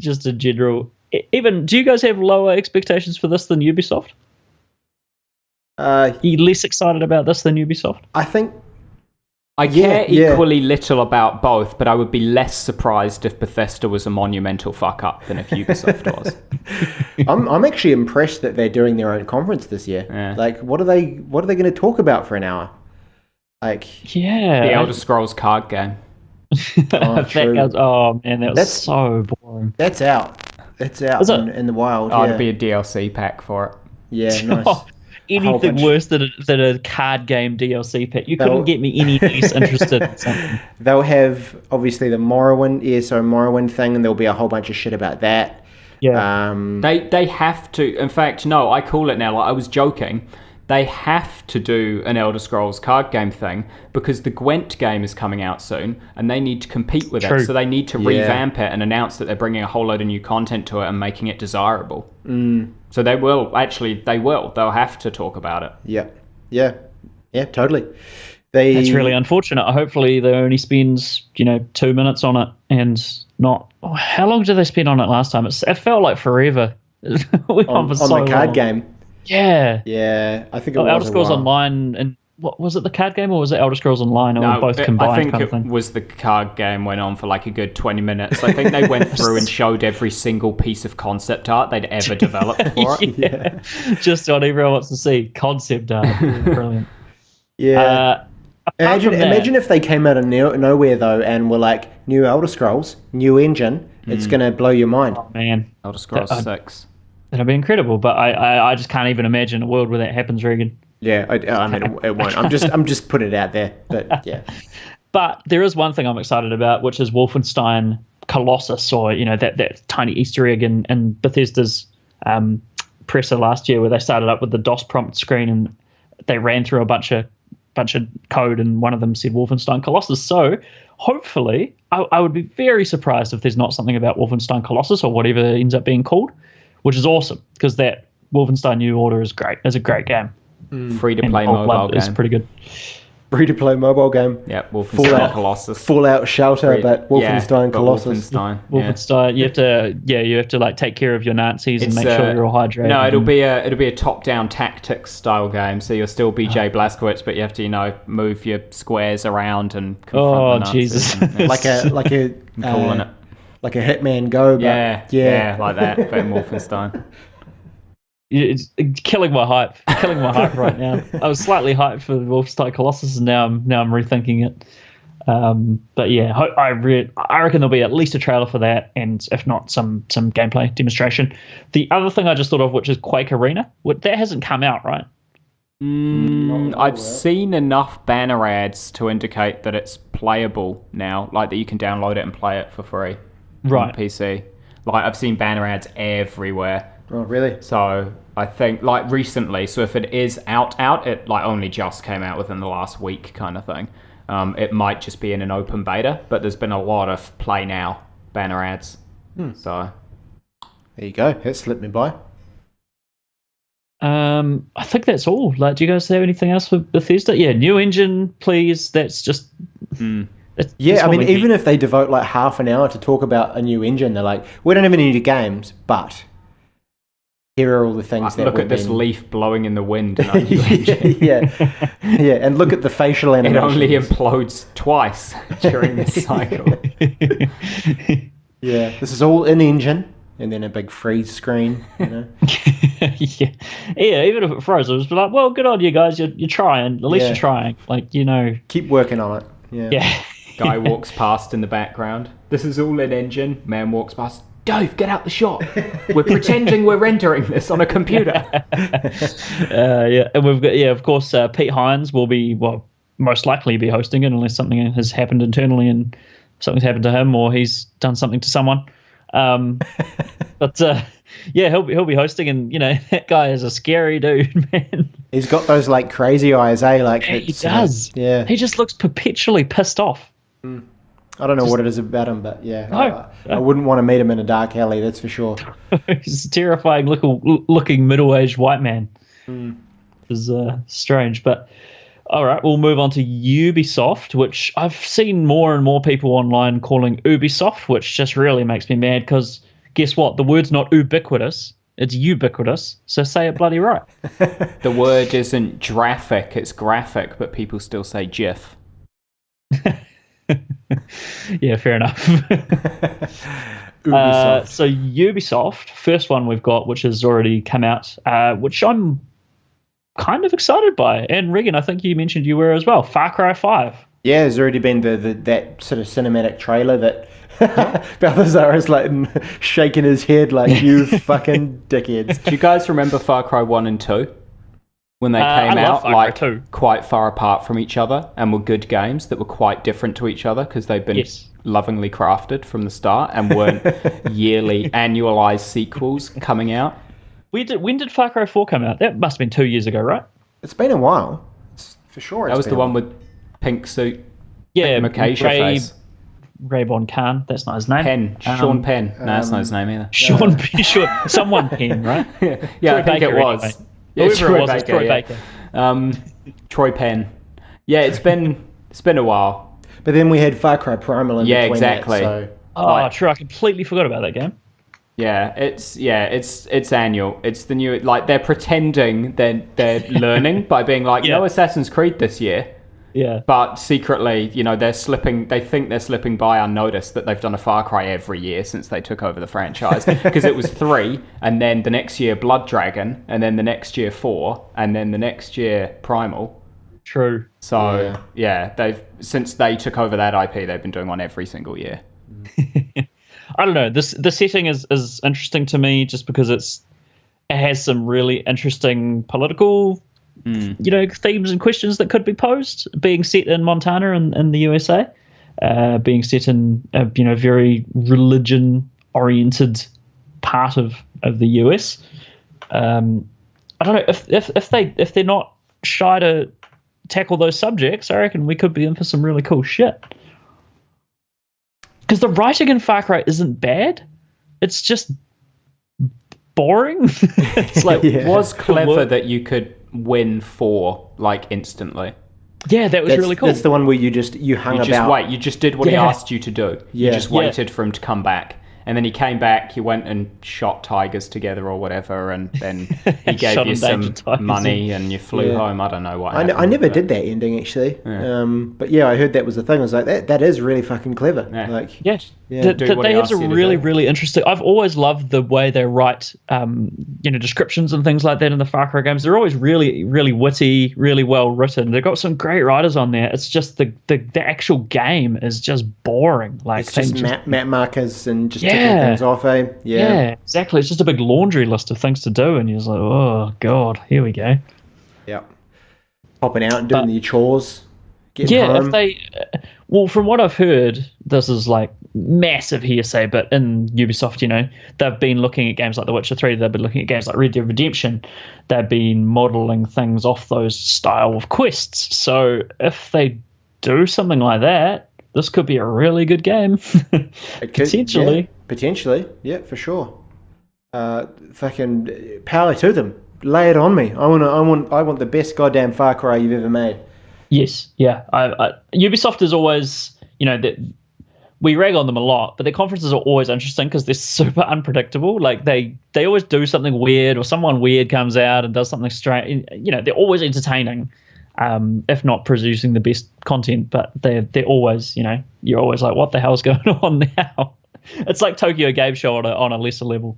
just in general. Even, do you guys have lower expectations for this than Ubisoft? Are you less excited about this than Ubisoft? I think. I care equally little about both, but I would be less surprised if Bethesda was a monumental fuck up than if Ubisoft was. I'm actually impressed that they're doing their own conference this year. Yeah. Like, what are they going to talk about for an hour? The Elder Scrolls card game. Oh man, that's so boring. That's out. It's out in the wild. Oh, it'd be a DLC pack for it. Yeah, nice. Anything worse than a card game DLC pack. You couldn't get me any less interested in something. They'll have, obviously, the Morrowind thing, and there'll be a whole bunch of shit about that. Yeah. They have to. In fact, no, I call it now. I was joking. They have to do an Elder Scrolls card game thing because the Gwent game is coming out soon and they need to compete with it. So they need to revamp it and announce that they're bringing a whole load of new content to it and making it desirable. So they will. They'll have to talk about it. Yeah, totally. That's really unfortunate. Hopefully they only spends 2 minutes on it and not. How long did they spend on it last time? It felt like forever. on the card game. Yeah. Yeah, I think it was Elder Scrolls Online, and what was it, the card game, or was it Elder Scrolls Online, or both combined? I think it was the card game went on for like a good 20 minutes. I think they went through and showed every single piece of concept art they'd ever developed for it. Yeah. Just what everyone wants to see, concept art. Brilliant. Yeah. Imagine if they came out of nowhere, though, and were like, new Elder Scrolls, new engine, it's going to blow your mind. Oh, man. Elder Scrolls 6. That'd be incredible, but I just can't even imagine a world where that happens, Regan. Yeah, I mean, it won't. I'm just putting it out there, but yeah. But there is one thing I'm excited about, which is Wolfenstein Colossus, or that tiny Easter egg in Bethesda's presser last year, where they started up with the DOS prompt screen and they ran through a bunch of code, and one of them said Wolfenstein Colossus. So hopefully, I would be very surprised if there's not something about Wolfenstein Colossus or whatever it ends up being called. Which is awesome, because that Wolfenstein New Order is great. It's a great game. Free-to-play mobile game. It's pretty good. Free-to-play mobile game. Yeah, Wolfenstein Colossus. Fallout Shelter, but Wolfenstein Colossus. Wolfenstein. You have to like take care of your Nazis and make sure you're all hydrated. No, it'll be a top-down tactics style game. So you'll still be Jay Blazkowicz, but you have to move your squares around and confront the Nazis. Jesus! I'm calling it. Like a Hitman Go, but yeah, like that, but in Wolfenstein. It's killing my hype right now. I was slightly hyped for Wolfenstein Colossus, and now I'm rethinking it. But yeah, I reckon there'll be at least a trailer for that, and if not, some gameplay demonstration. The other thing I just thought of, which is Quake Arena, that hasn't come out, right? I've seen enough banner ads to indicate that it's playable now, like that you can download it and play it for free Right. on PC. Like I've seen banner ads everywhere. Oh, really? So I think like recently, so if it is out, it like only just came out within the last week kind of thing. It might just be in an open beta, but there's been a lot of play now banner ads. So There you go. That slipped me by. I think that's all. Like, do you guys have anything else for Bethesda? Yeah, new engine, please. That's just Yeah, I mean, even if they devote like half an hour to talk about a new engine, they're like, we don't have any new games, but here are all the things that look at this leaf blowing in the wind in our new engine. yeah, and look at the facial It animations. only implodes twice during this cycle. Yeah, this is all in engine, and then a big freeze screen. You know, yeah. Even if it froze, it was like, well, good on you guys. You're trying. At least Yeah. you're trying. Like, you know. keep working on it. Yeah. Guy walks past in the background. This is all in engine. Man walks past. Dave, get out the shot. We're pretending we're rendering this on a computer. Yeah, and we've got of course, Pete Hines will be most likely be hosting it unless something has happened internally and something's happened to him or he's done something to someone. But yeah, he'll be hosting, and you know that guy is a scary dude, man. He's got those like crazy eyes, eh? Like He does. yeah. He just looks perpetually pissed off. I don't know what it is about him, but yeah, No. I wouldn't want to meet him in a dark alley. That's for sure. He's a terrifying looking middle-aged white man. Is strange, but all right, we'll move on to Ubisoft, which I've seen more and more people online calling Ubisoft, which just really makes me mad because guess what? The word's not ubiquitous, it's ubiquitous, so say it bloody right. The word isn't graphic, it's graphic, but people still say GIF. Yeah, fair enough. Ubisoft. So Ubisoft, first one we've got, which has already come out, which I'm kind of excited by. And Regan, I think you mentioned you were as well. Far Cry 5. Yeah, there's already been that sort of cinematic trailer that Balthazar is like shaking his head like, you fucking dickheads. Do you guys remember Far Cry 1 and 2? When they I came love out Far Cry like 2. quite far apart from each other and were good games that were quite different to each other because they'd been Yes. lovingly crafted from the start and weren't yearly annualized sequels coming out. When did Far Cry 4 come out? That must have been 2 years ago, right? It's been a while. It's, for sure. That was the one with pink suit, Yeah, Acacia face. Raybon Khan. That's not his name. Penn, Sean Penn. No, that's not his name either. Sean someone Penn, right? Yeah, Troy I think Baker, it was. anyway. Yeah, Whoever it was, it's Troy yeah. Baker. Troy Penn. Yeah, it's been a while. But then we had Far Cry Primal in Yeah, between exactly. that, so Oh, Like- true. I completely forgot about that game. Yeah, it's annual. It's the new, like they're pretending they're learning by being like, Yeah. no Assassin's Creed this year, Yeah. but secretly, you know, they think they're slipping by unnoticed that they've done a Far Cry every year since they took over the franchise because it was 3, and then the next year Blood Dragon, and then the next year 4, and then the next year Primal. True. So yeah, since they took over that IP, they've been doing one every single year. I don't know. The setting is interesting to me just because it has some really interesting political, themes and questions that could be posed. Being set in Montana in the USA, being set in a very religion-oriented part of the US. I don't know if they're not shy to tackle those subjects. I reckon we could be in for some really cool shit. Because the writing in Far Cry isn't bad. It's just boring. It's like, Was clever that you could win 4 like instantly. yeah, that was really cool. That's the one where you hung You about. just wait. You just did what he Yeah. asked you to do. Yeah. You just Yeah. waited for him to come back. And then he came back, he went and shot tigers together or whatever, and then he gave Shot you some endangered tigers money and you flew Yeah. home. I don't know what I happened. never but- did that ending actually, but yeah, I heard that was the thing. I was like, that is really fucking clever. Yeah. Like, Yeah. Yeah. Do what They he have asks some you to really, do. really interesting. I've always loved the way they write, descriptions and things like that in the Far Cry games. They're always really, really witty, really well written. They've got some great writers on there. It's just the actual game is just boring. Like It's just map markers and just ticking Yeah. things off, eh? yeah, exactly. It's just a big laundry list of things to do, and you're just like, oh god, here we go. Yeah. Popping out and doing But- your chores. Getting Yeah, home. if they, well, from what I've heard, this is like massive hearsay, but in Ubisoft, they've been looking at games like The Witcher 3, they've been looking at games like Red Dead Redemption, they've been modeling things off those style of quests. So if they do something like that, this could be a really good game. It could- Potentially. yeah, potentially. Yeah, for sure. Fucking power to them. Lay it on me. I want the best goddamn Far Cry you've ever made. Yes, yeah. Ubisoft is always, we rag on them a lot, but their conferences are always interesting because they're super unpredictable. Like they always do something weird, or someone weird comes out and does something strange. They're always entertaining, if not producing the best content. But they're always, you're always like, what the hell's going on now? It's like Tokyo Game Show on a lesser level.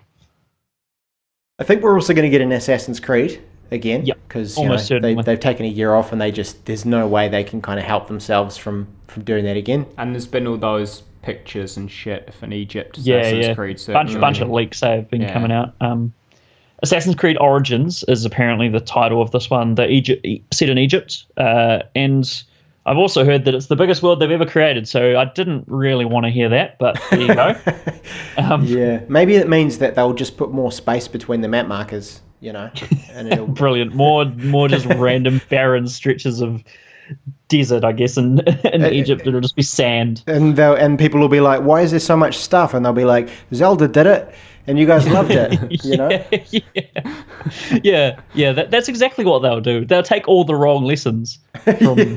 I think we're also going to get an Assassin's Creed again. Yep, Because almost certainly. they've taken a year off and there's no way they can kind of help themselves from doing that again. And there's been all those pictures and shit from Egypt. Yeah, Assassin's yeah. Creed, certainly. Bunch of leaks have been Yeah. coming out. Assassin's Creed Origins is apparently the title of this one. Set in Egypt, and I've also heard that it's the biggest world they've ever created. So I didn't really want to hear that, but there you go. Yeah, maybe it means that they'll just put more space between the map markers, and it'll Brilliant. More just random barren stretches of desert, I guess, in Egypt. It'll just be sand. and people will be like, why is there so much stuff? And they'll be like, Zelda did it, and you guys loved it. Yeah. That's exactly what they'll do. They'll take all the wrong lessons from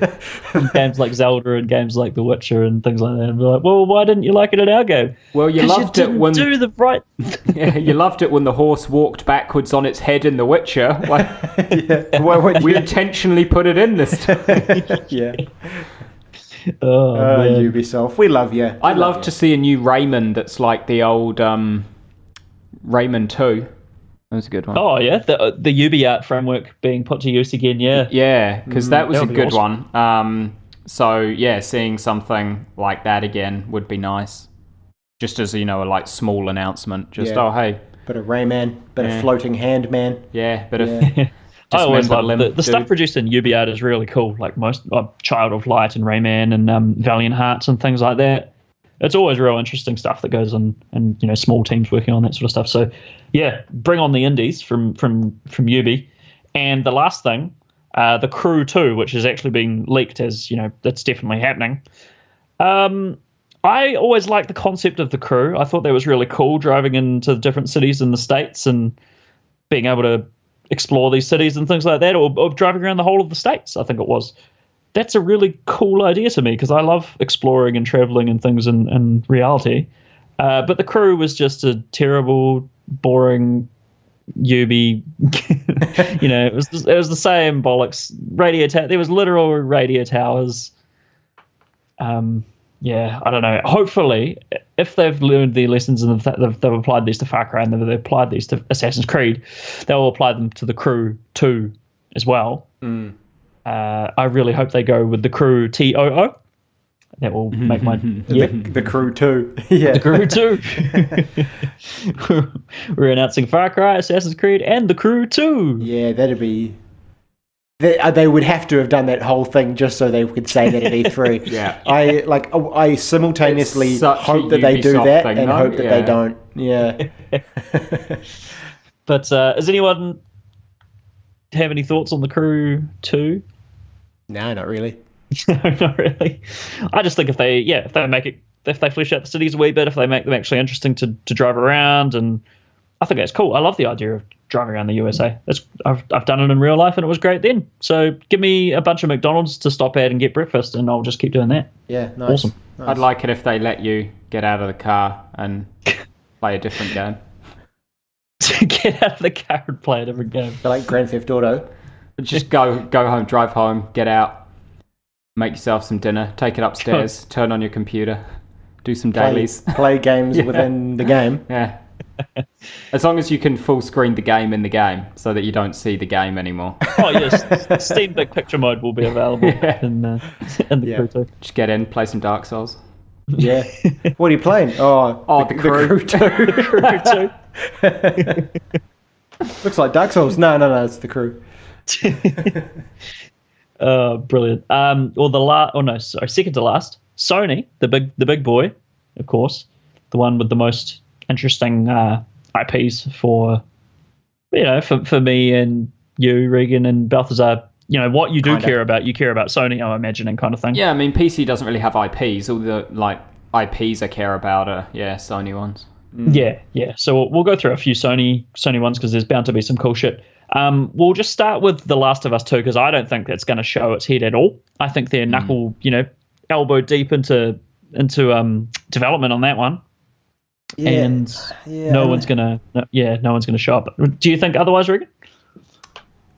games like Zelda and games like The Witcher and things like that, and be like, well, why didn't you like it in our game? Well, you 'Cause loved it didn't when do the right. yeah, you loved it when the horse walked backwards on its head in The Witcher. Like, Why would we you? intentionally put it in this time. Yeah. Oh, man. Ubisoft, we love you. I'd love to see a new Rayman that's like the old Rayman 2. That was a good one. Oh yeah, the UbiArt framework being put to use again. Yeah, Yeah, because that was that a would be good awesome. one. So yeah, seeing something like that again would be nice. Just as a like small announcement. Just Yeah. oh hey, Bit of Rayman, bit Yeah. of floating hand man. yeah, bit of. Yeah. I always Dismembered love limb the stuff dude. produced in UbiArt is really cool. Like most Child of Light and Rayman and Valiant Hearts and things like that. It's always real interesting stuff that goes on, and small teams working on that sort of stuff. So yeah, bring on the indies from Ubi. And the last thing, the Crew 2, which has actually been leaked as that's definitely happening. I always liked the concept of the Crew. I thought that was really cool, driving into different cities in the States and being able to explore these cities and things like that, or driving around the whole of the States, I think it was. That's a really cool idea to me because I love exploring and traveling and things in reality. But the Crew was just a terrible, boring Ubi. It was the same bollocks. There was literal radio towers. Yeah, I don't know. Hopefully, if they've learned their lessons and they've applied these to Far Cry and they've applied these to Assassin's Creed, they'll apply them to the Crew 2 as well. I really hope they go with the Crew TOO. That will make my The Crew too. Yeah. the Crew 2. We're announcing Far Cry, Assassin's Creed, and the Crew 2. Yeah, that'd be. They would have to have done that whole thing just so they could say that at E3. Yeah. I simultaneously It's such a hope that they do Ubisoft that thing, and though. hope that Yeah. they don't. Yeah. But does anyone have any thoughts on the Crew 2? No, not really. No, not really. I just think if they flesh out the cities a wee bit, if they make them actually interesting to drive around, and I think that's cool. I love the idea of driving around the USA. I've done it in real life and it was great then. So give me a bunch of McDonald's to stop at and get breakfast, and I'll just keep doing that. Yeah, nice. Awesome. Nice. I'd like it if they let you get out of the car and play a different game. To get out of the car and play a different game. I like Grand Theft Auto. Just go home, drive home, get out, make yourself some dinner, take it upstairs, turn on your computer, Do some dailies. Play games within the game. Yeah. As long as you can full screen the game in the game so that you don't see the game anymore. Oh yes, Steam Big Picture mode will be available in the crew too. Just get in, play some Dark Souls. Yeah. What are you playing? Oh, The Crew. Crew too. Looks like Dark Souls. No, it's The Crew. Brilliant. Second to last, Sony, the big boy, of course, the one with the most interesting IPs for me and you, Regan, and Balthazar. You know what you do care about. You care about Sony, I'm imagining, kind of thing. Yeah, I mean, PC doesn't really have IPs. All the IPs I care about are Sony ones. Yeah. So we'll go through a few Sony ones because there's bound to be some cool shit. We'll just start with The Last of Us 2 because I don't think that's going to show its head at all. I think they're elbow deep into development on that one. Yeah. And no one's gonna show up. Do you think otherwise, Regan?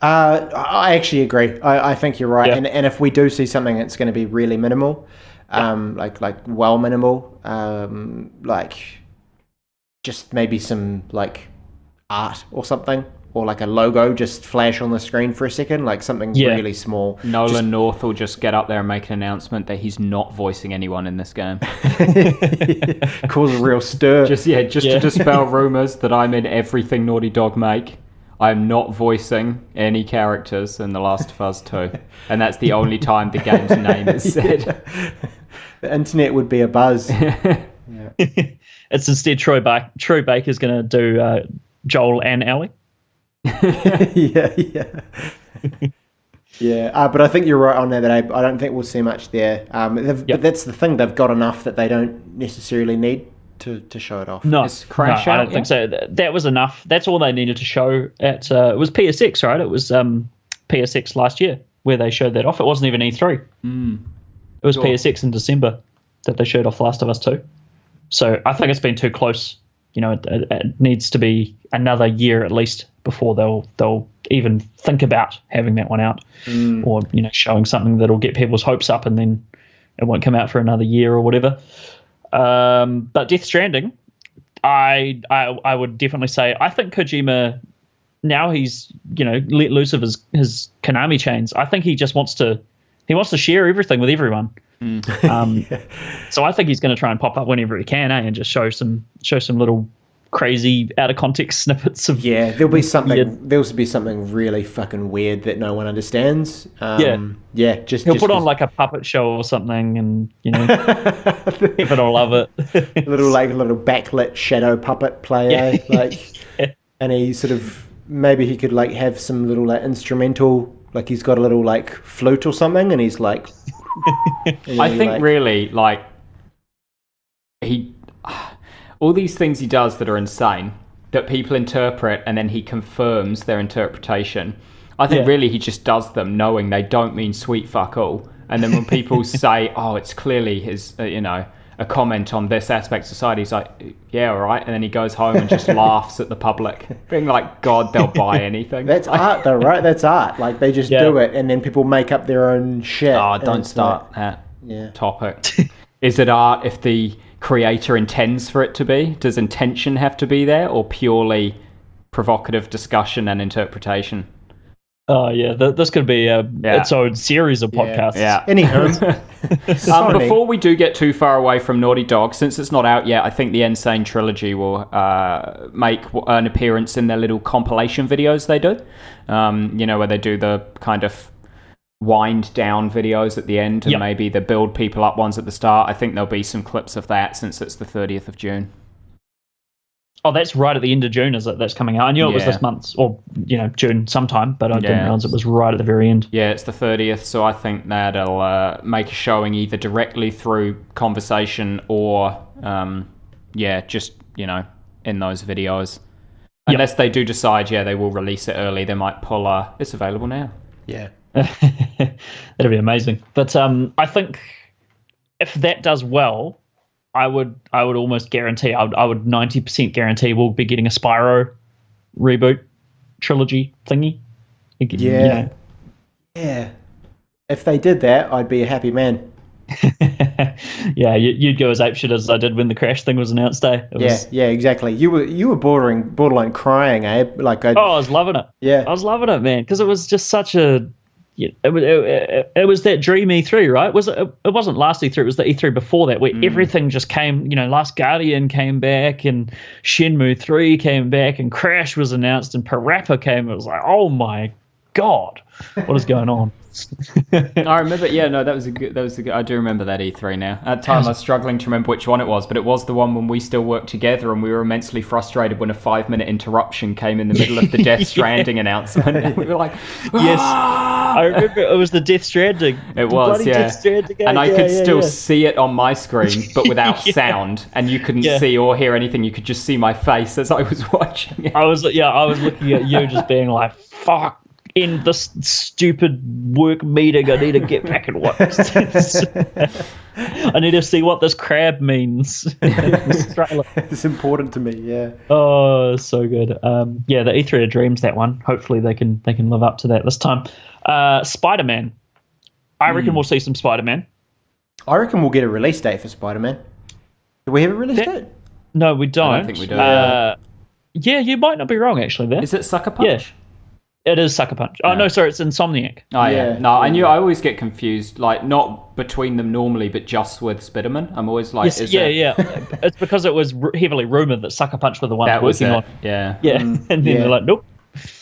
I actually agree. I think you're right. Yeah. And if we do see something, it's going to be really minimal, like well minimal, like just maybe some like art or something, or like a logo just flash on the screen for a second, like something really small. Nolan North will just get up there and make an announcement that he's not voicing anyone in this game. Cause a real stir. Just to dispel rumors that I'm in everything Naughty Dog make. I'm not voicing any characters in The Last of Us 2. And that's the only time the game's name is said. The internet would be abuzz. It's instead Troy Baker's going to do Joel and Ellie. But I think you're right on that. I don't think we'll see much there. But that's the thing. They've got enough that they don't necessarily need to show it off. No, Crash I don't think so. That was enough. That's all they needed to show at. It was PSX, right? It was PSX last year where they showed that off. It wasn't even E3. It was PSX in December that they showed off Last of Us 2. So I think it's been too close. It needs to be another year at least before they'll even think about having that one out, or showing something that'll get people's hopes up, and then it won't come out for another year or whatever. But Death Stranding, I would definitely say I think Kojima, now he's let loose of his Konami chains. I think he just wants to share everything with everyone. So I think he's going to try and pop up whenever he can, and just show some little crazy out of context snippets of. Yeah, there'll be something really fucking weird that no one understands. He'll put on like a puppet show or something, and everyone will love it. a little backlit shadow puppet player, and he sort of maybe he could like have some little like instrumental, like he's got a little like flute or something, and he's like. I think really like all these things he does that are insane that people interpret and then he confirms their interpretation. I think really he just does them knowing they don't mean sweet fuck all. And then when people say, "Oh, it's clearly his a comment on this aspect of society," he's like, "Yeah, all right," and then he goes home and just laughs at the public, being like, "God, they'll buy anything." That's art, though, right? That's art. Like they just do it, and then people make up their own shit. Oh, don't start that topic. Is it art if the creator intends for it to be? Does intention have to be there, or purely provocative discussion and interpretation? Oh yeah, this could be its own series of podcasts. Yeah. Anyhow, before we do get too far away from Naughty Dog, since it's not out yet, I think the Insane Trilogy will make an appearance in their little compilation videos they do. Where they do the kind of wind down videos at the end, and maybe the build people up ones at the start. I think there'll be some clips of that since it's the 30th of June. Oh, that's right at the end of June, is it? That's coming out. I knew it was this month, or June sometime, but I didn't realize it was right at the very end. Yeah, it's the 30th, so I think that'll make a showing either directly through conversation or, just in those videos. Unless they do decide, they will release it early. They might pull it's available now. Yeah, that'd be amazing. But I think if that does well, I would almost guarantee, I would 90% guarantee we'll be getting a Spyro reboot trilogy thingy. Yeah. If they did that, I'd be a happy man. Yeah, you'd go as apeshit as I did when the Crash thing was announced. Yeah, exactly. You were borderline crying, Abe. I was loving it. Yeah. I was loving it, man, because it was just such a. It was that dream E3, right? It wasn't last E3, it was the E3 before that, where everything just came. Last Guardian came back, and Shenmue 3 came back, and Crash was announced, and Parappa came. It was like, oh my god, what is going on? I remember, that was a good, I do remember that E3 now. At the time, I was struggling to remember which one it was, but it was the one when we still worked together and we were immensely frustrated when a 5-minute interruption came in the middle of the Death Stranding announcement. And we were like, yes, I remember it was the Death Stranding. It was, yeah. Death Stranding game. And I could still see it on my screen, but without sound, and you couldn't see or hear anything. You could just see my face as I was watching it. I was looking at you just being like, fuck. In this stupid work meeting, I need to get back and watch this. I need to see what this crab means. It's important to me, yeah. Oh, so good. The E3 of Dreams, that one. Hopefully they can live up to that this time. Spider-Man. I reckon we'll see some Spider-Man. I reckon we'll get a release date for Spider-Man. Do we have a release date? No, we don't. I don't think we do. Yeah, you might not be wrong, actually, there. Is it Sucker Punch? Yeah. It is Sucker Punch. Oh, no, sorry, it's Insomniac. Oh, yeah. No, I always get confused, like, not between them normally, but just with Spider-Man. I'm always like, It's because it was heavily rumoured that Sucker Punch were the ones working on. Yeah. Yeah, and then they're like, nope.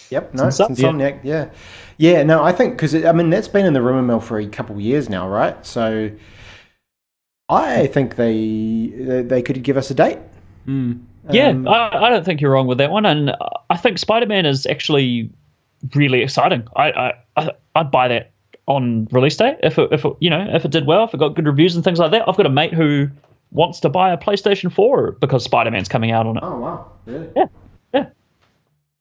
Yep, no, it's Insomniac, yeah. Yeah, no, I think, because, that's been in the rumour mill for a couple of years now, right? So, I think they could give us a date. Yeah, I don't think you're wrong with that one, and I think Spider-Man is actually really exciting. I'd buy that on release day if it did well, if it got good reviews and things like that. I've got a mate who wants to buy a PlayStation 4 because Spider-Man's coming out on it. Oh wow, really? Yeah.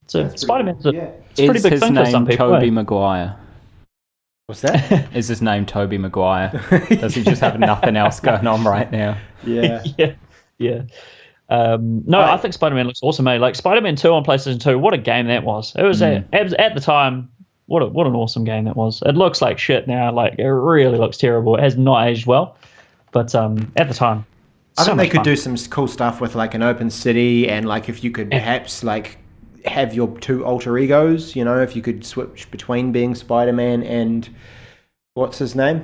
So Spider-Man's it's a pretty Is big his thing for some name people. Tobey Maguire? What's that? Is his name Tobey Maguire? Does he just have nothing else going on right now? Yeah. Yeah. I think Spider-Man looks awesome, mate. Like Spider-Man 2 on PlayStation 2, what a game that was. It was at the time, what an awesome game that was. It looks like shit now. Like, it really looks terrible. It has not aged well. But at the time, I think they could do some cool stuff with like an open city, and like if you could perhaps like have your two alter egos, if you could switch between being Spider-Man and what's his name?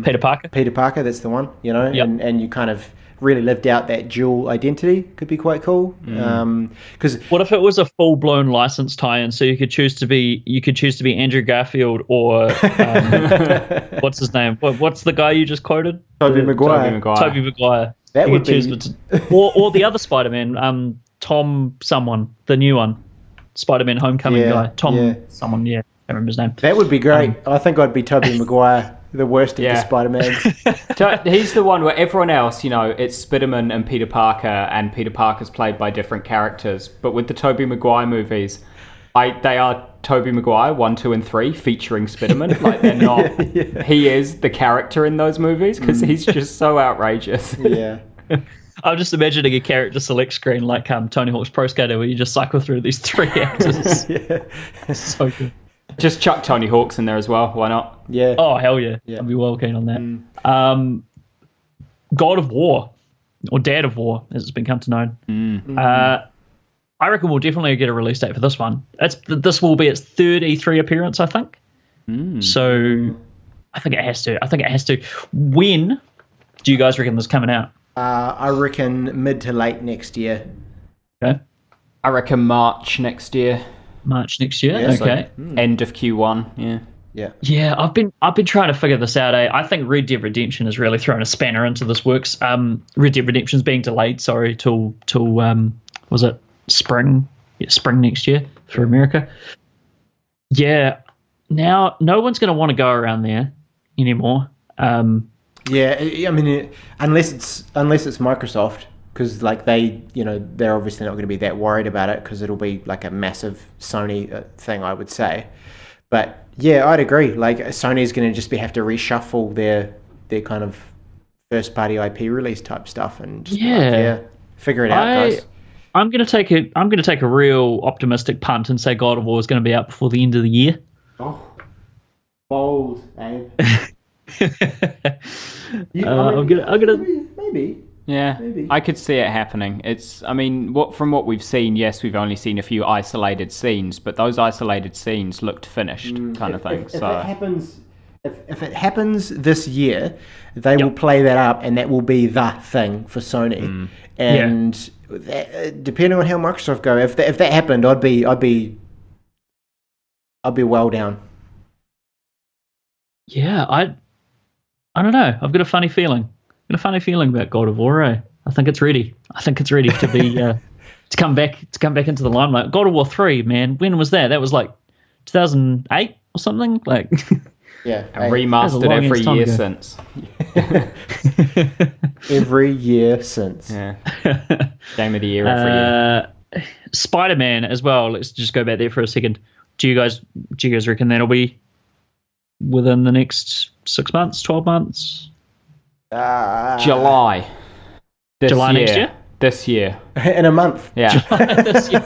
Peter Parker. Peter Parker, that's the one, and you kind of really lived out that dual identity. Could be quite cool. Because what if it was a full-blown license tie-in, so you could choose to be Andrew Garfield or what's his name? What's the guy you just quoted? Tobey Maguire. Tobey Maguire. That would be or the other Spider-Man, Tom someone, the new one, Spider-Man Homecoming guy, Tom someone. Yeah, I remember his name. That would be great. I think I'd be Tobey Maguire. The worst of the Spider-Mans. He's the one where everyone else, it's Spiderman and Peter Parker, and Peter Parker's played by different characters. But with the Tobey Maguire movies, they are Tobey Maguire 1, 2, and 3 featuring Spiderman. Like, they're not. He is the character in those movies because he's just so outrageous. Yeah. I'm just imagining a character select screen like Tony Hawk's Pro Skater, where you just cycle through these 3 actors. So good. Just chuck Tony Hawk's in there as well. Why not? Yeah. Oh, hell yeah. I'd be well keen on that. God of War, or Dad of War, as it's been come to known. I reckon we'll definitely get a release date for this one. This will be its 3rd E3 appearance, I think. So I think it has to. When do you guys reckon this is coming out? I reckon mid to late next year. Okay. I reckon March next year. March next year. Yeah, okay. End of Q1. Yeah. I've been trying to figure this out. I think Red Dead Redemption has really thrown a spanner into this works. Red Dead Redemption's being delayed. Sorry, till was it spring? Yeah, spring next year for America. Yeah. Now no one's going to want to go around there anymore. Yeah, I mean, unless it's Microsoft. Because like they're obviously not going to be that worried about it because it'll be like a massive Sony thing, I would say. But yeah, I'd agree. Like Sony's going to just have to reshuffle their kind of first party IP release type stuff and just figure it out, guys. I'm going to take a real optimistic punt and say God of War is going to be out before the end of the year. Oh, bold, Abe. I'm gonna. Maybe. Yeah, Maybe. I could see it happening. From what we've seen, yes, we've only seen a few isolated scenes, but those isolated scenes looked finished, kind of thing. If it happens, if it happens this year, they will play that up, and that will be the thing for Sony. And that, depending on how Microsoft go, if that happened, I'd be well down. Yeah, I don't know. I've got a funny feeling. About God of War. I think it's ready. To be to come back into the limelight. God of War 3, man. When was that? That was like 2008 or something. Like Yeah, remastered every year since. Every year since. Yeah, game of the year every year. Spider-Man as well. Let's just go back there for a second. Do you guys reckon that'll be within the next 6 months, 12 months? July. Next year? This year. In a month. Yeah. This year.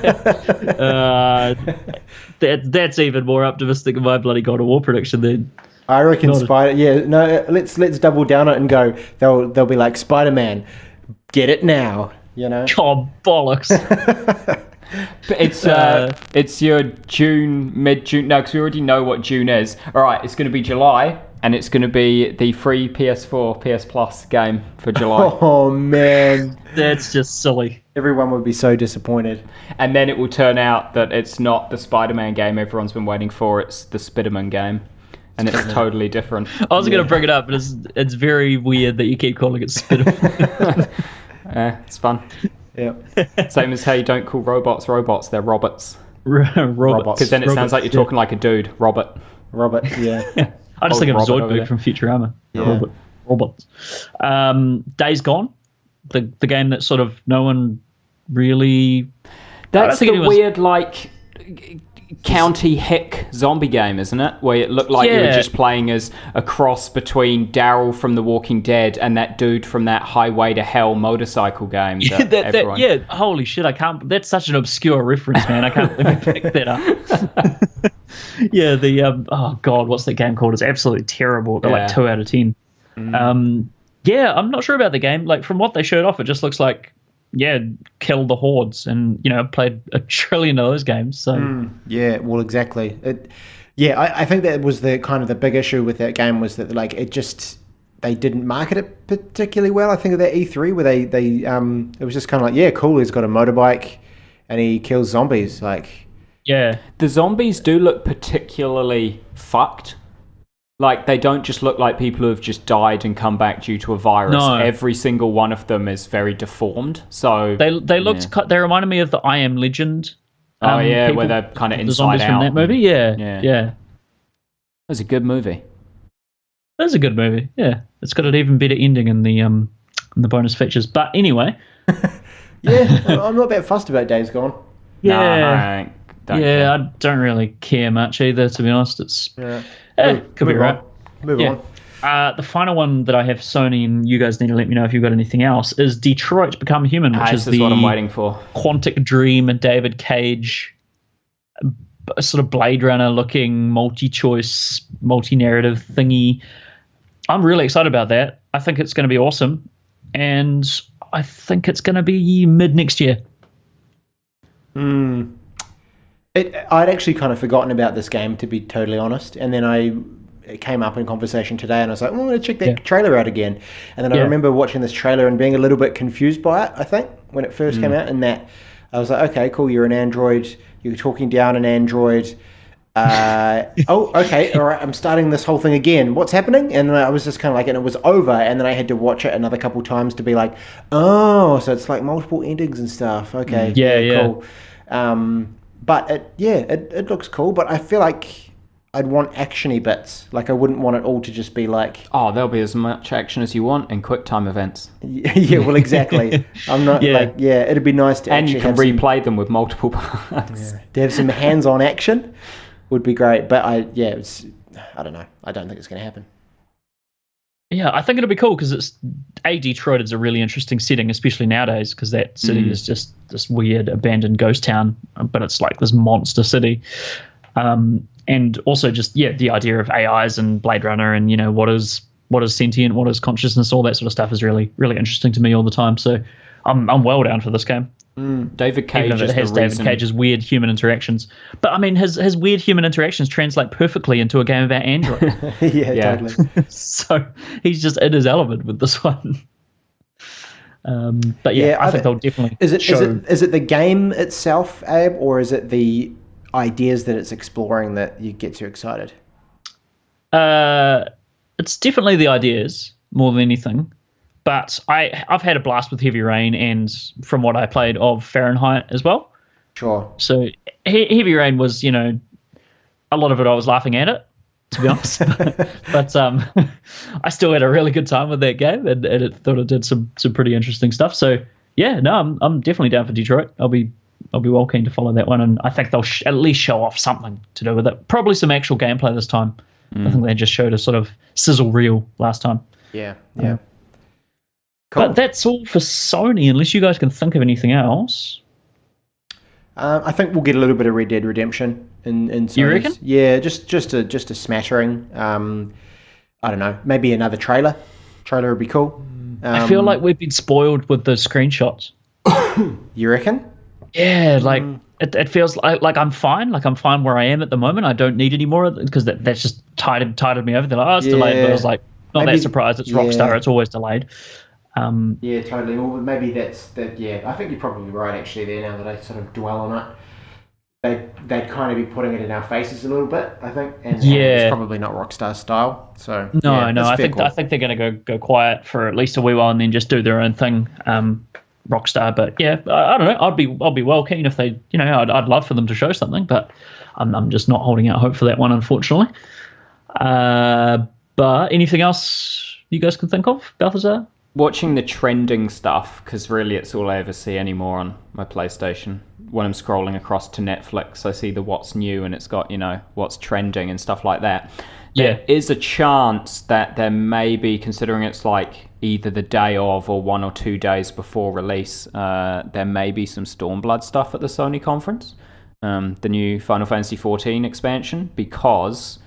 That's even more optimistic than my bloody God of War prediction then. I reckon let's double down it and go. They'll be like, Spider-Man, get it now. You know. Oh, bollocks. But it's your mid-June. No, because we already know what June is. All right, it's going to be July, and it's going to be the free PS4, PS Plus game for July. Oh, man. That's just silly. Everyone would be so disappointed. And then it will turn out that it's not the Spider-Man game everyone's been waiting for. It's the Spider-Man game. And it's totally different. I was going to bring it up, but it's very weird that you keep calling it Spider-Man. It's fun. Yeah. Same as how you don't call robots, they're robots. Robots. Because then it sounds like you're talking like a dude, Robert. Yeah. I just think of Robert Zoidberg from Futurama. Yeah. Robots. Days Gone, the game that sort of no one really... That's the weird, like, county hick zombie game, isn't it? Where it looked like you were just playing as a cross between Daryl from The Walking Dead and that dude from that Highway to Hell motorcycle game. Holy shit, I can't... That's such an obscure reference, man. I can't believe I picked that up. Yeah, oh god, what's that game called? It's absolutely terrible. They're like 2 out of 10. I'm not sure about the game. Like, from what they showed off, it just looks like kill the hordes, and I've played a trillion of those games. So yeah, well, exactly. I think that was the kind of the big issue with that game, was that like they didn't market it particularly well. I think of that E3 where they it was just kind of like, cool, he's got a motorbike and he kills zombies. Like, the zombies do look particularly fucked. Like, they don't just look like people who have just died and come back due to a virus. No. Every single one of them is very deformed. So they looked. They reminded me of the I Am Legend. Where they're kind of inside out. From that movie, yeah. It was a good movie. It was a good movie. Yeah, it's got an even better ending in the bonus features. But anyway, I'm not that fussed about Days Gone. Yeah, I don't really care much either, to be honest. It's could be right. Move on. The final one that I have, Sony, and you guys need to let me know if you've got anything else, is Detroit Become Human, which is what I'm waiting for. Quantic Dream and David Cage, a sort of Blade Runner looking multi-choice, multi-narrative thingy. I'm really excited about that. I think it's going to be awesome, and I think it's going to be mid next year. I'd actually kind of forgotten about this game, to be totally honest, and then it came up in conversation today, and I was like, I'm going to check that trailer out again. And then I remember watching this trailer and being a little bit confused by it, I think, when it first came out, and that I was like, okay, cool, you're an android, you're talking down an android. Okay, all right, I'm starting this whole thing again. What's happening? And then I was just kind of like, and it was over, and then I had to watch it another couple times to be like, oh, so it's like multiple endings and stuff. Okay, cool. But it looks cool, but I feel like I'd want actiony bits. Like, I wouldn't want it all to just be like... Oh, there'll be as much action as you want in QuickTime events. Yeah, well, exactly. I'm not it'd be nice to and you can replay them with multiple parts. Yeah. To have some hands-on action would be great, but I don't know. I don't think it's going to happen. Yeah, I think it'll be cool because Detroit is a really interesting setting, especially nowadays, because that city is just this weird abandoned ghost town, but it's like this monster city. And also just, the idea of AIs and Blade Runner and, what is what is sentient, what is consciousness, all that sort of stuff is really, really interesting to me all the time. So I'm well down for this game. David Cage Even if is it has the David reason. Cage's weird human interactions. But I mean, his weird human interactions translate perfectly into a game about androids. Yeah. Totally. So he's just in his element with this one. But yeah, I think they'll definitely Is it show. is it the game itself, Abe, or is it the ideas that it's exploring that you get you excited? It's definitely the ideas more than anything. But I've had a blast with Heavy Rain, and from what I played of Fahrenheit as well. Sure. So Heavy Rain was, a lot of it I was laughing at it, to be honest. but I still had a really good time with that game, and thought it did some pretty interesting stuff. So yeah, no, I'm definitely down for Detroit. I'll be well keen to follow that one, and I think they'll at least show off something to do with it. Probably some actual gameplay this time. I think they just showed a sort of sizzle reel last time. Yeah. Cool. But that's all for Sony, unless you guys can think of anything else. I think we'll get a little bit of Red Dead Redemption in Sony's. You reckon? Yeah, just a smattering. I don't know. Maybe another trailer. Trailer would be cool. I feel like we've been spoiled with the screenshots. You reckon? Yeah, like it feels like I'm fine. Like I'm fine where I am at the moment. I don't need any more because that's just tided me over. They're like, oh, it's delayed. But I was like, not Maybe- that surprised. It's yeah. Rockstar. It's always delayed. Yeah, totally. Well, maybe that's that. Yeah, I think you're probably right. Actually, there now that I sort of dwell on it, they'd kind of be putting it in our faces a little bit. I think, and Yeah. it's probably not Rockstar style. So No, yeah, that's I fair think call. I think they're going to go quiet for at least a wee while and then just do their own thing. Rockstar, but yeah, I don't know. I'll be well keen if they, I'd love for them to show something, but I'm just not holding out hope for that one, unfortunately. But anything else you guys can think of, Balthazar? Watching the trending stuff, because really it's all I ever see anymore on my PlayStation. When I'm scrolling across to Netflix, I see the what's new and it's got, what's trending and stuff like that. There is a chance that there may be, considering it's like either the day of or 1 or 2 days before release, there may be some Stormblood stuff at the Sony conference. The new Final Fantasy XIV expansion, because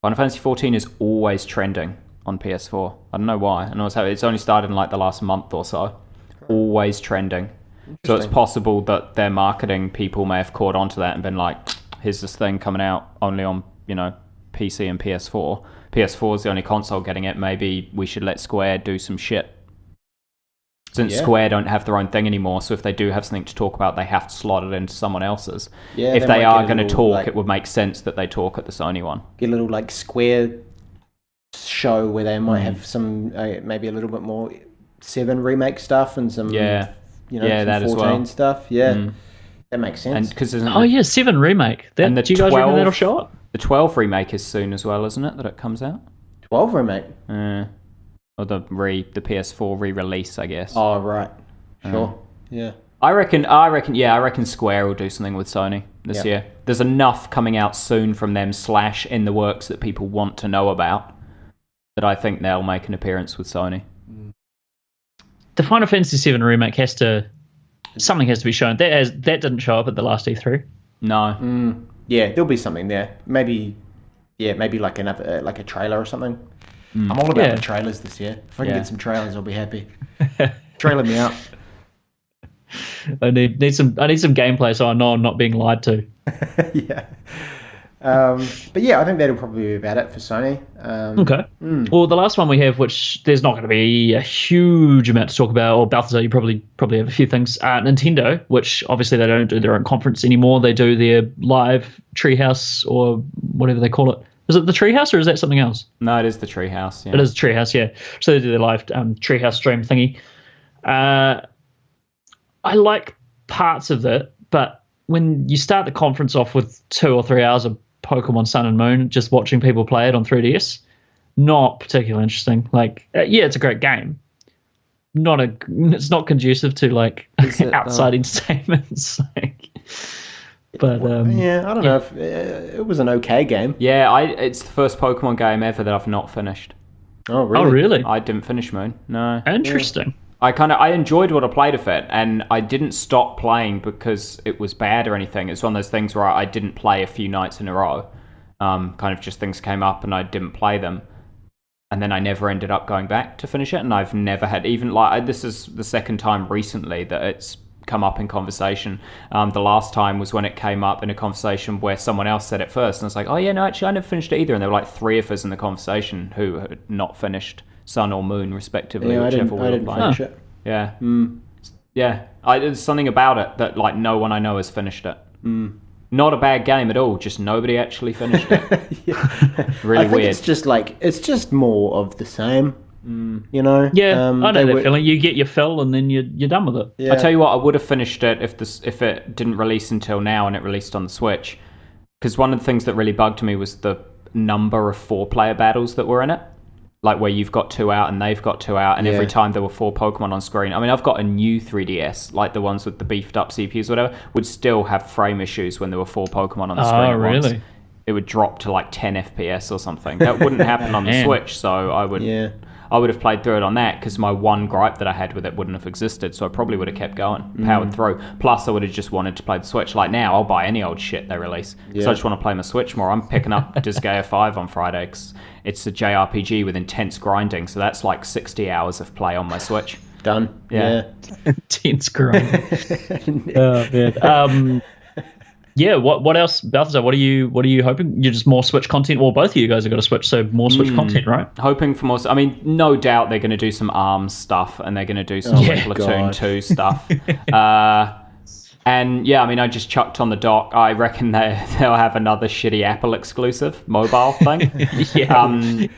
Final Fantasy XIV is always trending on PS4. I don't know why. I know it's only started in like the last month or so. Always trending. So it's possible that their marketing people may have caught onto that and been like, here's this thing coming out only on, PC and PS4. PS4 is the only console getting it. Maybe we should let Square do some shit. Since Square don't have their own thing anymore, so if they do have something to talk about, they have to slot it into someone else's. Yeah, if they they might are get a going to little, talk, it would make sense that they talk at the Sony one. Get a little like Square show where they might have some maybe a little bit more 7 remake stuff and some Yeah. some that 14 as well. stuff. Yeah, that makes sense. And because Oh yeah, 7 remake. That, And the do you guys reckon 12 that'll show up? the 12 remake is soon as well, isn't it? That it comes out. 12 remake. Or the PS4 re-release, I guess. Oh right, sure. Yeah. I reckon Square will do something with Sony this Yep. year. There's enough coming out soon from them / in the works that people want to know about that I think they'll make an appearance with Sony. The Final Fantasy VII remake something has to be shown. That didn't show up at the last E3. No. Yeah, there'll be something there. Maybe like another like a trailer or something. I'm all about Yeah. the trailers this year. If I can Yeah. get some trailers, I'll be happy. Trailer me out. I need some gameplay so I know I'm not being lied to. Yeah. But yeah, I think that'll probably be about it for Sony. Okay. Well, the last one we have, which there's not going to be a huge amount to talk about, or Balthazar, you probably have a few things. Nintendo, which obviously they don't do their own conference anymore. They do their live Treehouse or whatever they call it. Is it the Treehouse or is that something else? No, it is the Treehouse. Yeah. It is Treehouse, yeah. So they do their live Treehouse stream thingy. I like parts of it, but when you start the conference off with 2 or 3 hours of Pokemon Sun and Moon, just watching people play it on 3DS, not particularly interesting. Like, yeah, it's a great game. It's not conducive to like Is it, outside entertainment. But Yeah, I don't know if it was an okay game. Yeah, it's the first Pokemon game ever that I've not finished. Oh really? oh really? I didn't finish Moon. No. Interesting. I enjoyed what I played of it, and I didn't stop playing because it was bad or anything. It's one of those things where I didn't play a few nights in a row. Kind of just things came up and I didn't play them. and then I never ended up going back to finish it. And I've never had even like this is the second time recently that it's come up in conversation. The last time was when it came up in a conversation where someone else said it first, and I was like, oh yeah, no, actually I never finished it either. And there were like 3 of us in the conversation who had not finished Sun or Moon respectively, Yeah, whichever I didn't finish it. Yeah. Yeah. There's something about it that like no one I know has finished it. Not a bad game at all, just nobody actually finished it. Really I think weird. it's just more of the same. You know? Yeah, I know they that were- feeling. You get your fill and then you're done with it. Yeah. I tell you what, I would have finished it if it didn't release until now and it released on the Switch. Because one of the things that really bugged me was the number of 4-player battles that were in it. Like where you've got 2 out and they've got 2 out, and every time there were 4 Pokemon on screen. I mean, I've got a new 3DS, like the ones with the beefed up CPUs, or whatever, would still have frame issues when there were 4 Pokemon on the screen at once. Really? It would drop to like 10 FPS or something. That wouldn't happen on the Man. Switch, so I would have played through it on that, because my one gripe that I had with it wouldn't have existed, so I probably would have kept going, powered through. Plus, I would have just wanted to play the Switch. Like now, I'll buy any old shit they release. So I just want to play my Switch more. I'm picking up Disgaea 5 on Friday, 'cause it's a JRPG with intense grinding, so that's like 60 hours of play on my Switch. Done. Yeah. Intense grind. Oh man. Yeah. What else, Balthazar? What are you hoping? You're just more Switch content. Well, both of you guys have got a Switch, so more Switch content, right? Hoping for more. I mean, no doubt they're going to do some ARMS stuff, and they're going to do some yeah. Splatoon 2 stuff. And yeah, I mean, I just chucked on the dock. I reckon they'll have another shitty Apple exclusive mobile thing.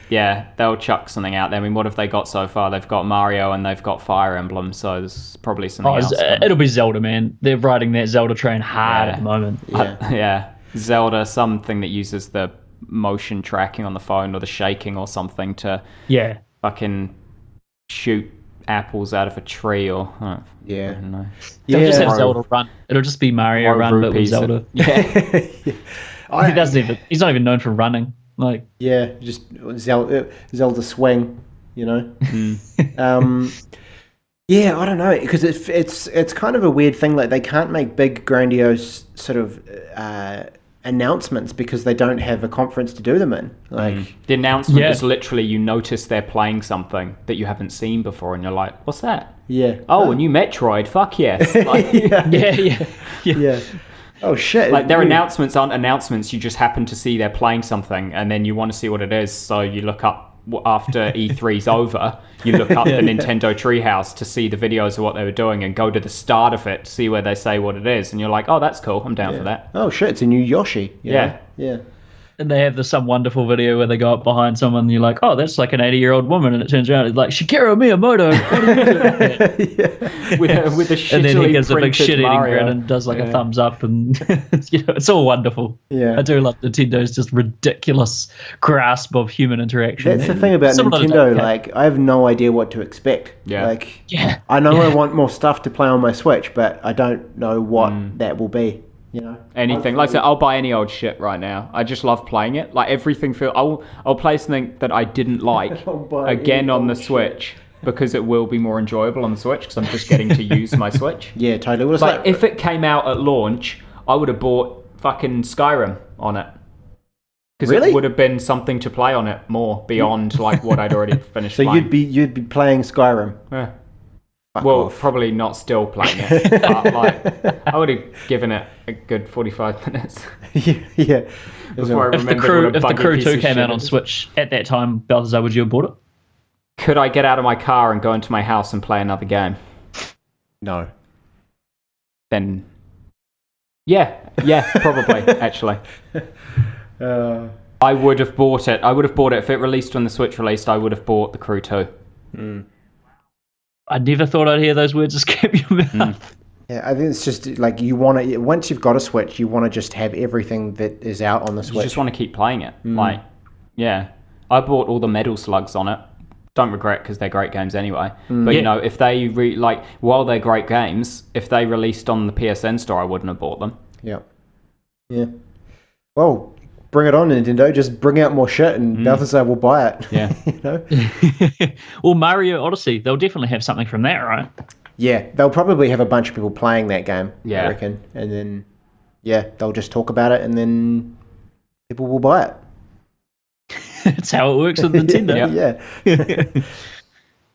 Yeah, they'll chuck something out there. I mean, what have they got so far? They've got Mario and they've got Fire Emblem, so there's probably something else. It'll be Zelda, man. They're riding that Zelda train hard at the moment. Yeah, Zelda, something that uses the motion tracking on the phone or the shaking or something to fucking shoot apples out of a tree or I don't know. They'll just have Zelda Run. It'll just be Mario Run, but with Zelda. He's not even known for running. Like just Zelda Swing, you know. I don't know, because it's kind of a weird thing. Like they can't make big grandiose sort of announcements because they don't have a conference to do them in. Like the announcement is literally you notice they're playing something that you haven't seen before, and you're like, "What's that?" Yeah. Oh, a new Metroid. Fuck yes. Like, yeah. Oh shit! Like their announcements aren't announcements. You just happen to see they're playing something, and then you want to see what it is. So you look up after E3's over. You look up the Nintendo Treehouse to see the videos of what they were doing, and go to the start of it to see where they say what it is, and you're like, "Oh, that's cool. I'm down for that." Oh shit! It's a new Yoshi. Yeah. And they have some wonderful video where they go up behind someone and you're like, oh, that's like an 80-year-old woman. And it turns around, it's like, Shigeru Miyamoto. With a shittily and then he gives a big printed shit-eating Mario. grin and does like a thumbs up. And it's all wonderful. Yeah. I do love Nintendo's just ridiculous grasp of human interaction. That's the thing about Similar to Nintendo. Donkey. Like, I have no idea what to expect. I know I want more stuff to play on my Switch, but I don't know what that will be. You know, anything. Like I said, I'll buy any old shit right now. I just love playing it. Like everything. I'll play something that I didn't like again on the Switch because it will be more enjoyable on the Switch because I'm just getting to use my Switch. Yeah, totally. Well, like if it came out at launch, I would have bought fucking Skyrim on it. Because it would have been something to play on it more beyond like what I'd already finished. So playing. you'd be playing Skyrim. Yeah. Well, probably not still playing it, but like I would have given it a good 45 minutes. Yeah. Before I If remembered the Crew 2 came out on it is. Switch at that time, Balthazar, would you have bought it? Could I get out of my car and go into my house and play another game? No. Then, yeah, probably actually. I would have bought it. If it released when the Switch released. I would have bought the Crew 2. I never thought I'd hear those words escape your mouth. Yeah, I think it's just like you want to. Once you've got a Switch, you want to just have everything that is out on the Switch. You just want to keep playing it. Like, yeah, I bought all the Metal Slugs on it. Don't regret because they're great games anyway. But you know, if they while they're great games, if they released on the PSN store, I wouldn't have bought them. Yeah. Well, bring it on, Nintendo. Just bring out more shit, and Balthazar will buy it. Yeah. You know. Well, Mario Odyssey, they'll definitely have something from that, right? Yeah, they'll probably have a bunch of people playing that game. Yeah. I reckon, and then they'll just talk about it, and then people will buy it. That's how it works with Nintendo. Yeah.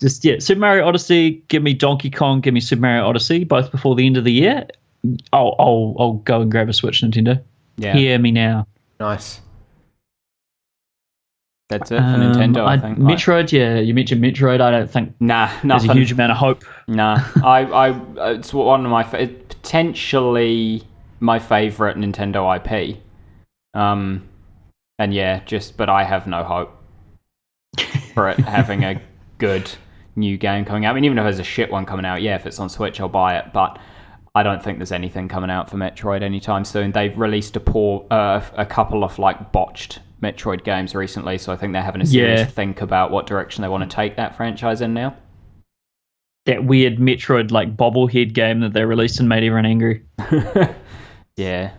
Just Super Mario Odyssey. Give me Donkey Kong. Give me Super Mario Odyssey. Both before the end of the year. I'll go and grab a Switch, Nintendo. Yeah. Hear me now. Nice. That's it for Nintendo, I think. Metroid, you mentioned Metroid. I don't think nothing. there's a huge amount of hope. Nah, it's one of my potentially my favorite Nintendo IP. And yeah, but I have no hope for it having a good new game coming out. I mean, even if there's a shit one coming out, yeah, if it's on Switch, I'll buy it. But I don't think there's anything coming out for Metroid anytime soon. They've released a couple of like botched Metroid games recently, so I think they're having a serious think about what direction they want to take that franchise in now. That weird Metroid like bobblehead game that they released and made everyone angry. Yeah.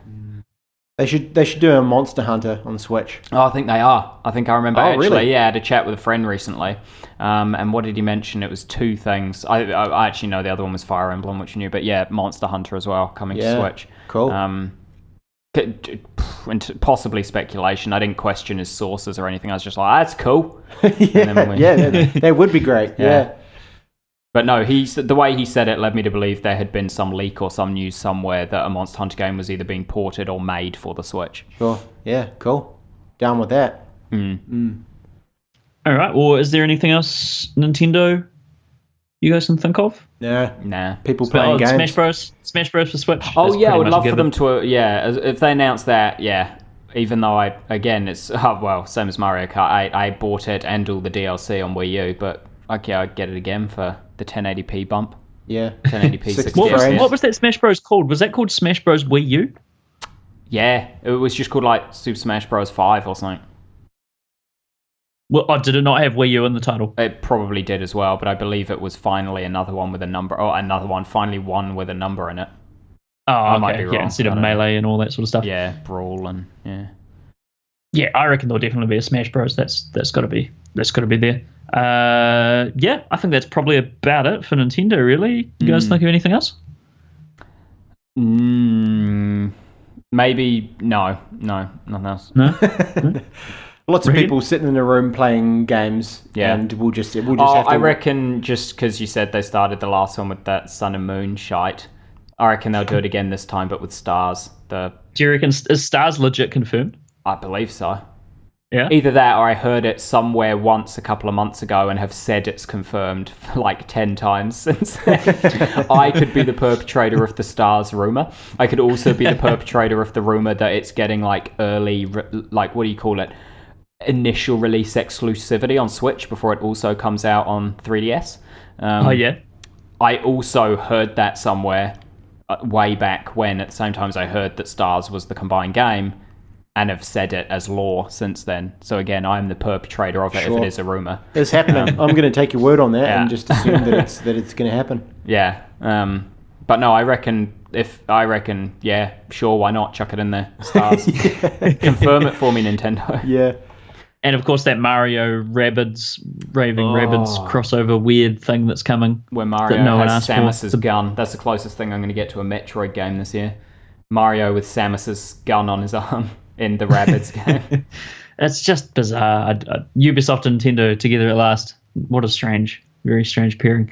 They should do a Monster Hunter on Switch. Oh, I think they are. I think I remember actually. Really? Yeah, I had a chat with a friend recently. And what did he mention? It was two things. I actually know the other one was Fire Emblem, which you knew, but yeah, Monster Hunter as well coming to Switch. Cool. And possibly speculation. I didn't question his sources or anything. I was just like, that's cool. That would be great. Yeah. But no, the way he said it led me to believe there had been some leak or some news somewhere that a Monster Hunter game was either being ported or made for the Switch. Sure. Yeah, cool. Down with that. All right. Well, is there anything else Nintendo you guys can think of? Nah. People playing games. Smash Bros for Switch. Oh yeah, I would love for them to. If they announce that, yeah. Even though it's same as Mario Kart 8. I bought it and all the DLC on Wii U, but okay, I'd get it again for the 1080p bump. Yeah. 1080p 60 FPS. What was that Smash Bros called? Was that called Smash Bros Wii U? Yeah, it was just called like Super Smash Bros 5 or something. Well, did it not have Wii U in the title? It probably did as well, but I believe it was finally another one with a number, finally one with a number in it. Oh, I might be wrong. Yeah, instead of Melee and all that sort of stuff. Yeah, Brawl and yeah. Yeah, I reckon there'll definitely be a Smash Bros. That's got to be there. I think that's probably about it for Nintendo. Really, you guys think of anything else? Maybe no, nothing else. No. Lots of people sitting in a room playing games, and we'll just have to. I reckon just because you said they started the last one with that Sun and Moon shite, I reckon they'll do it again this time, but with Stars. Do you reckon is Stars legit confirmed? I believe so. Yeah. Either that or I heard it somewhere once a couple of months ago and have said it's confirmed like 10 times since then. I could be the perpetrator of the Stars rumor. I could also be the perpetrator of the rumor that it's getting like early, like what do you call it? Initial release exclusivity on Switch before it also comes out on 3DS. I also heard that somewhere way back when at the same time as I heard that Stars was the combined game. And have said it as law since then. So again, I'm the perpetrator of it if it is a rumor. It's happening. I'm going to take your word on that and just assume that it's going to happen. Yeah. But no, I reckon, sure, why not? Chuck it in there. Stars. Confirm it for me, Nintendo. Yeah. And of course that Mario Rabbids crossover weird thing that's coming. Where Mario has Samus's gun. That's the closest thing I'm going to get to a Metroid game this year. Mario with Samus's gun on his arm. In the Rabbids game. It's just bizarre. Ubisoft and Nintendo together at last. What a very strange pairing.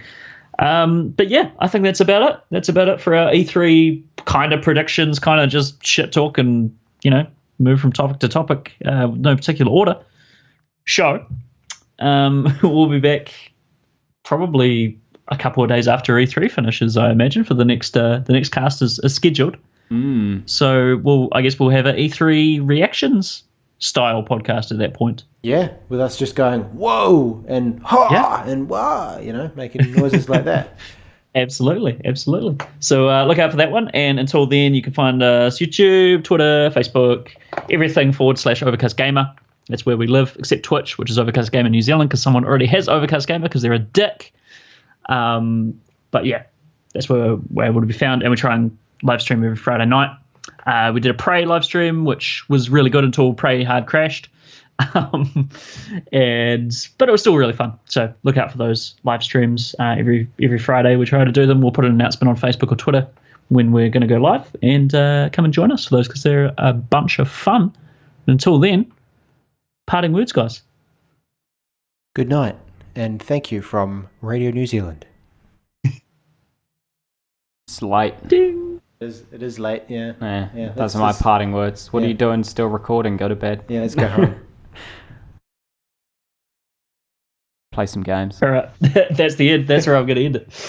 But yeah, I think that's about it. That's about it for our E3 kind of predictions, kind of just shit talk and, move from topic to topic, no particular order. Show. We'll be back probably a couple of days after E3 finishes, I imagine, for the next cast is scheduled. So I guess we'll have an E3 reactions style podcast at that point. Yeah, with us just going whoa and ha and wah, making noises like that. Absolutely. So look out for that one. And until then, you can find us YouTube, Twitter, Facebook, everything /Overcast Gamer. That's where we live, except Twitch, which is Overcast Gamer New Zealand, because someone already has Overcast Gamer because they're a dick. But yeah, that's where we're able to be found, and we try and live stream every Friday night. We did a Prey live stream, which was really good until Prey hard crashed. But it was still really fun. So look out for those live streams every Friday. We try to do them. We'll put an announcement on Facebook or Twitter when we're going to go live, and come and join us for those because they're a bunch of fun. And until then, parting words, guys. Good night, and thank you from Radio New Zealand. It's late. Ding. It is late, yeah. Yeah, those are my parting words. What are you doing? Still recording? Go to bed. Yeah, let's go home. Play some games. All right, that's the end. That's where I'm going to end it.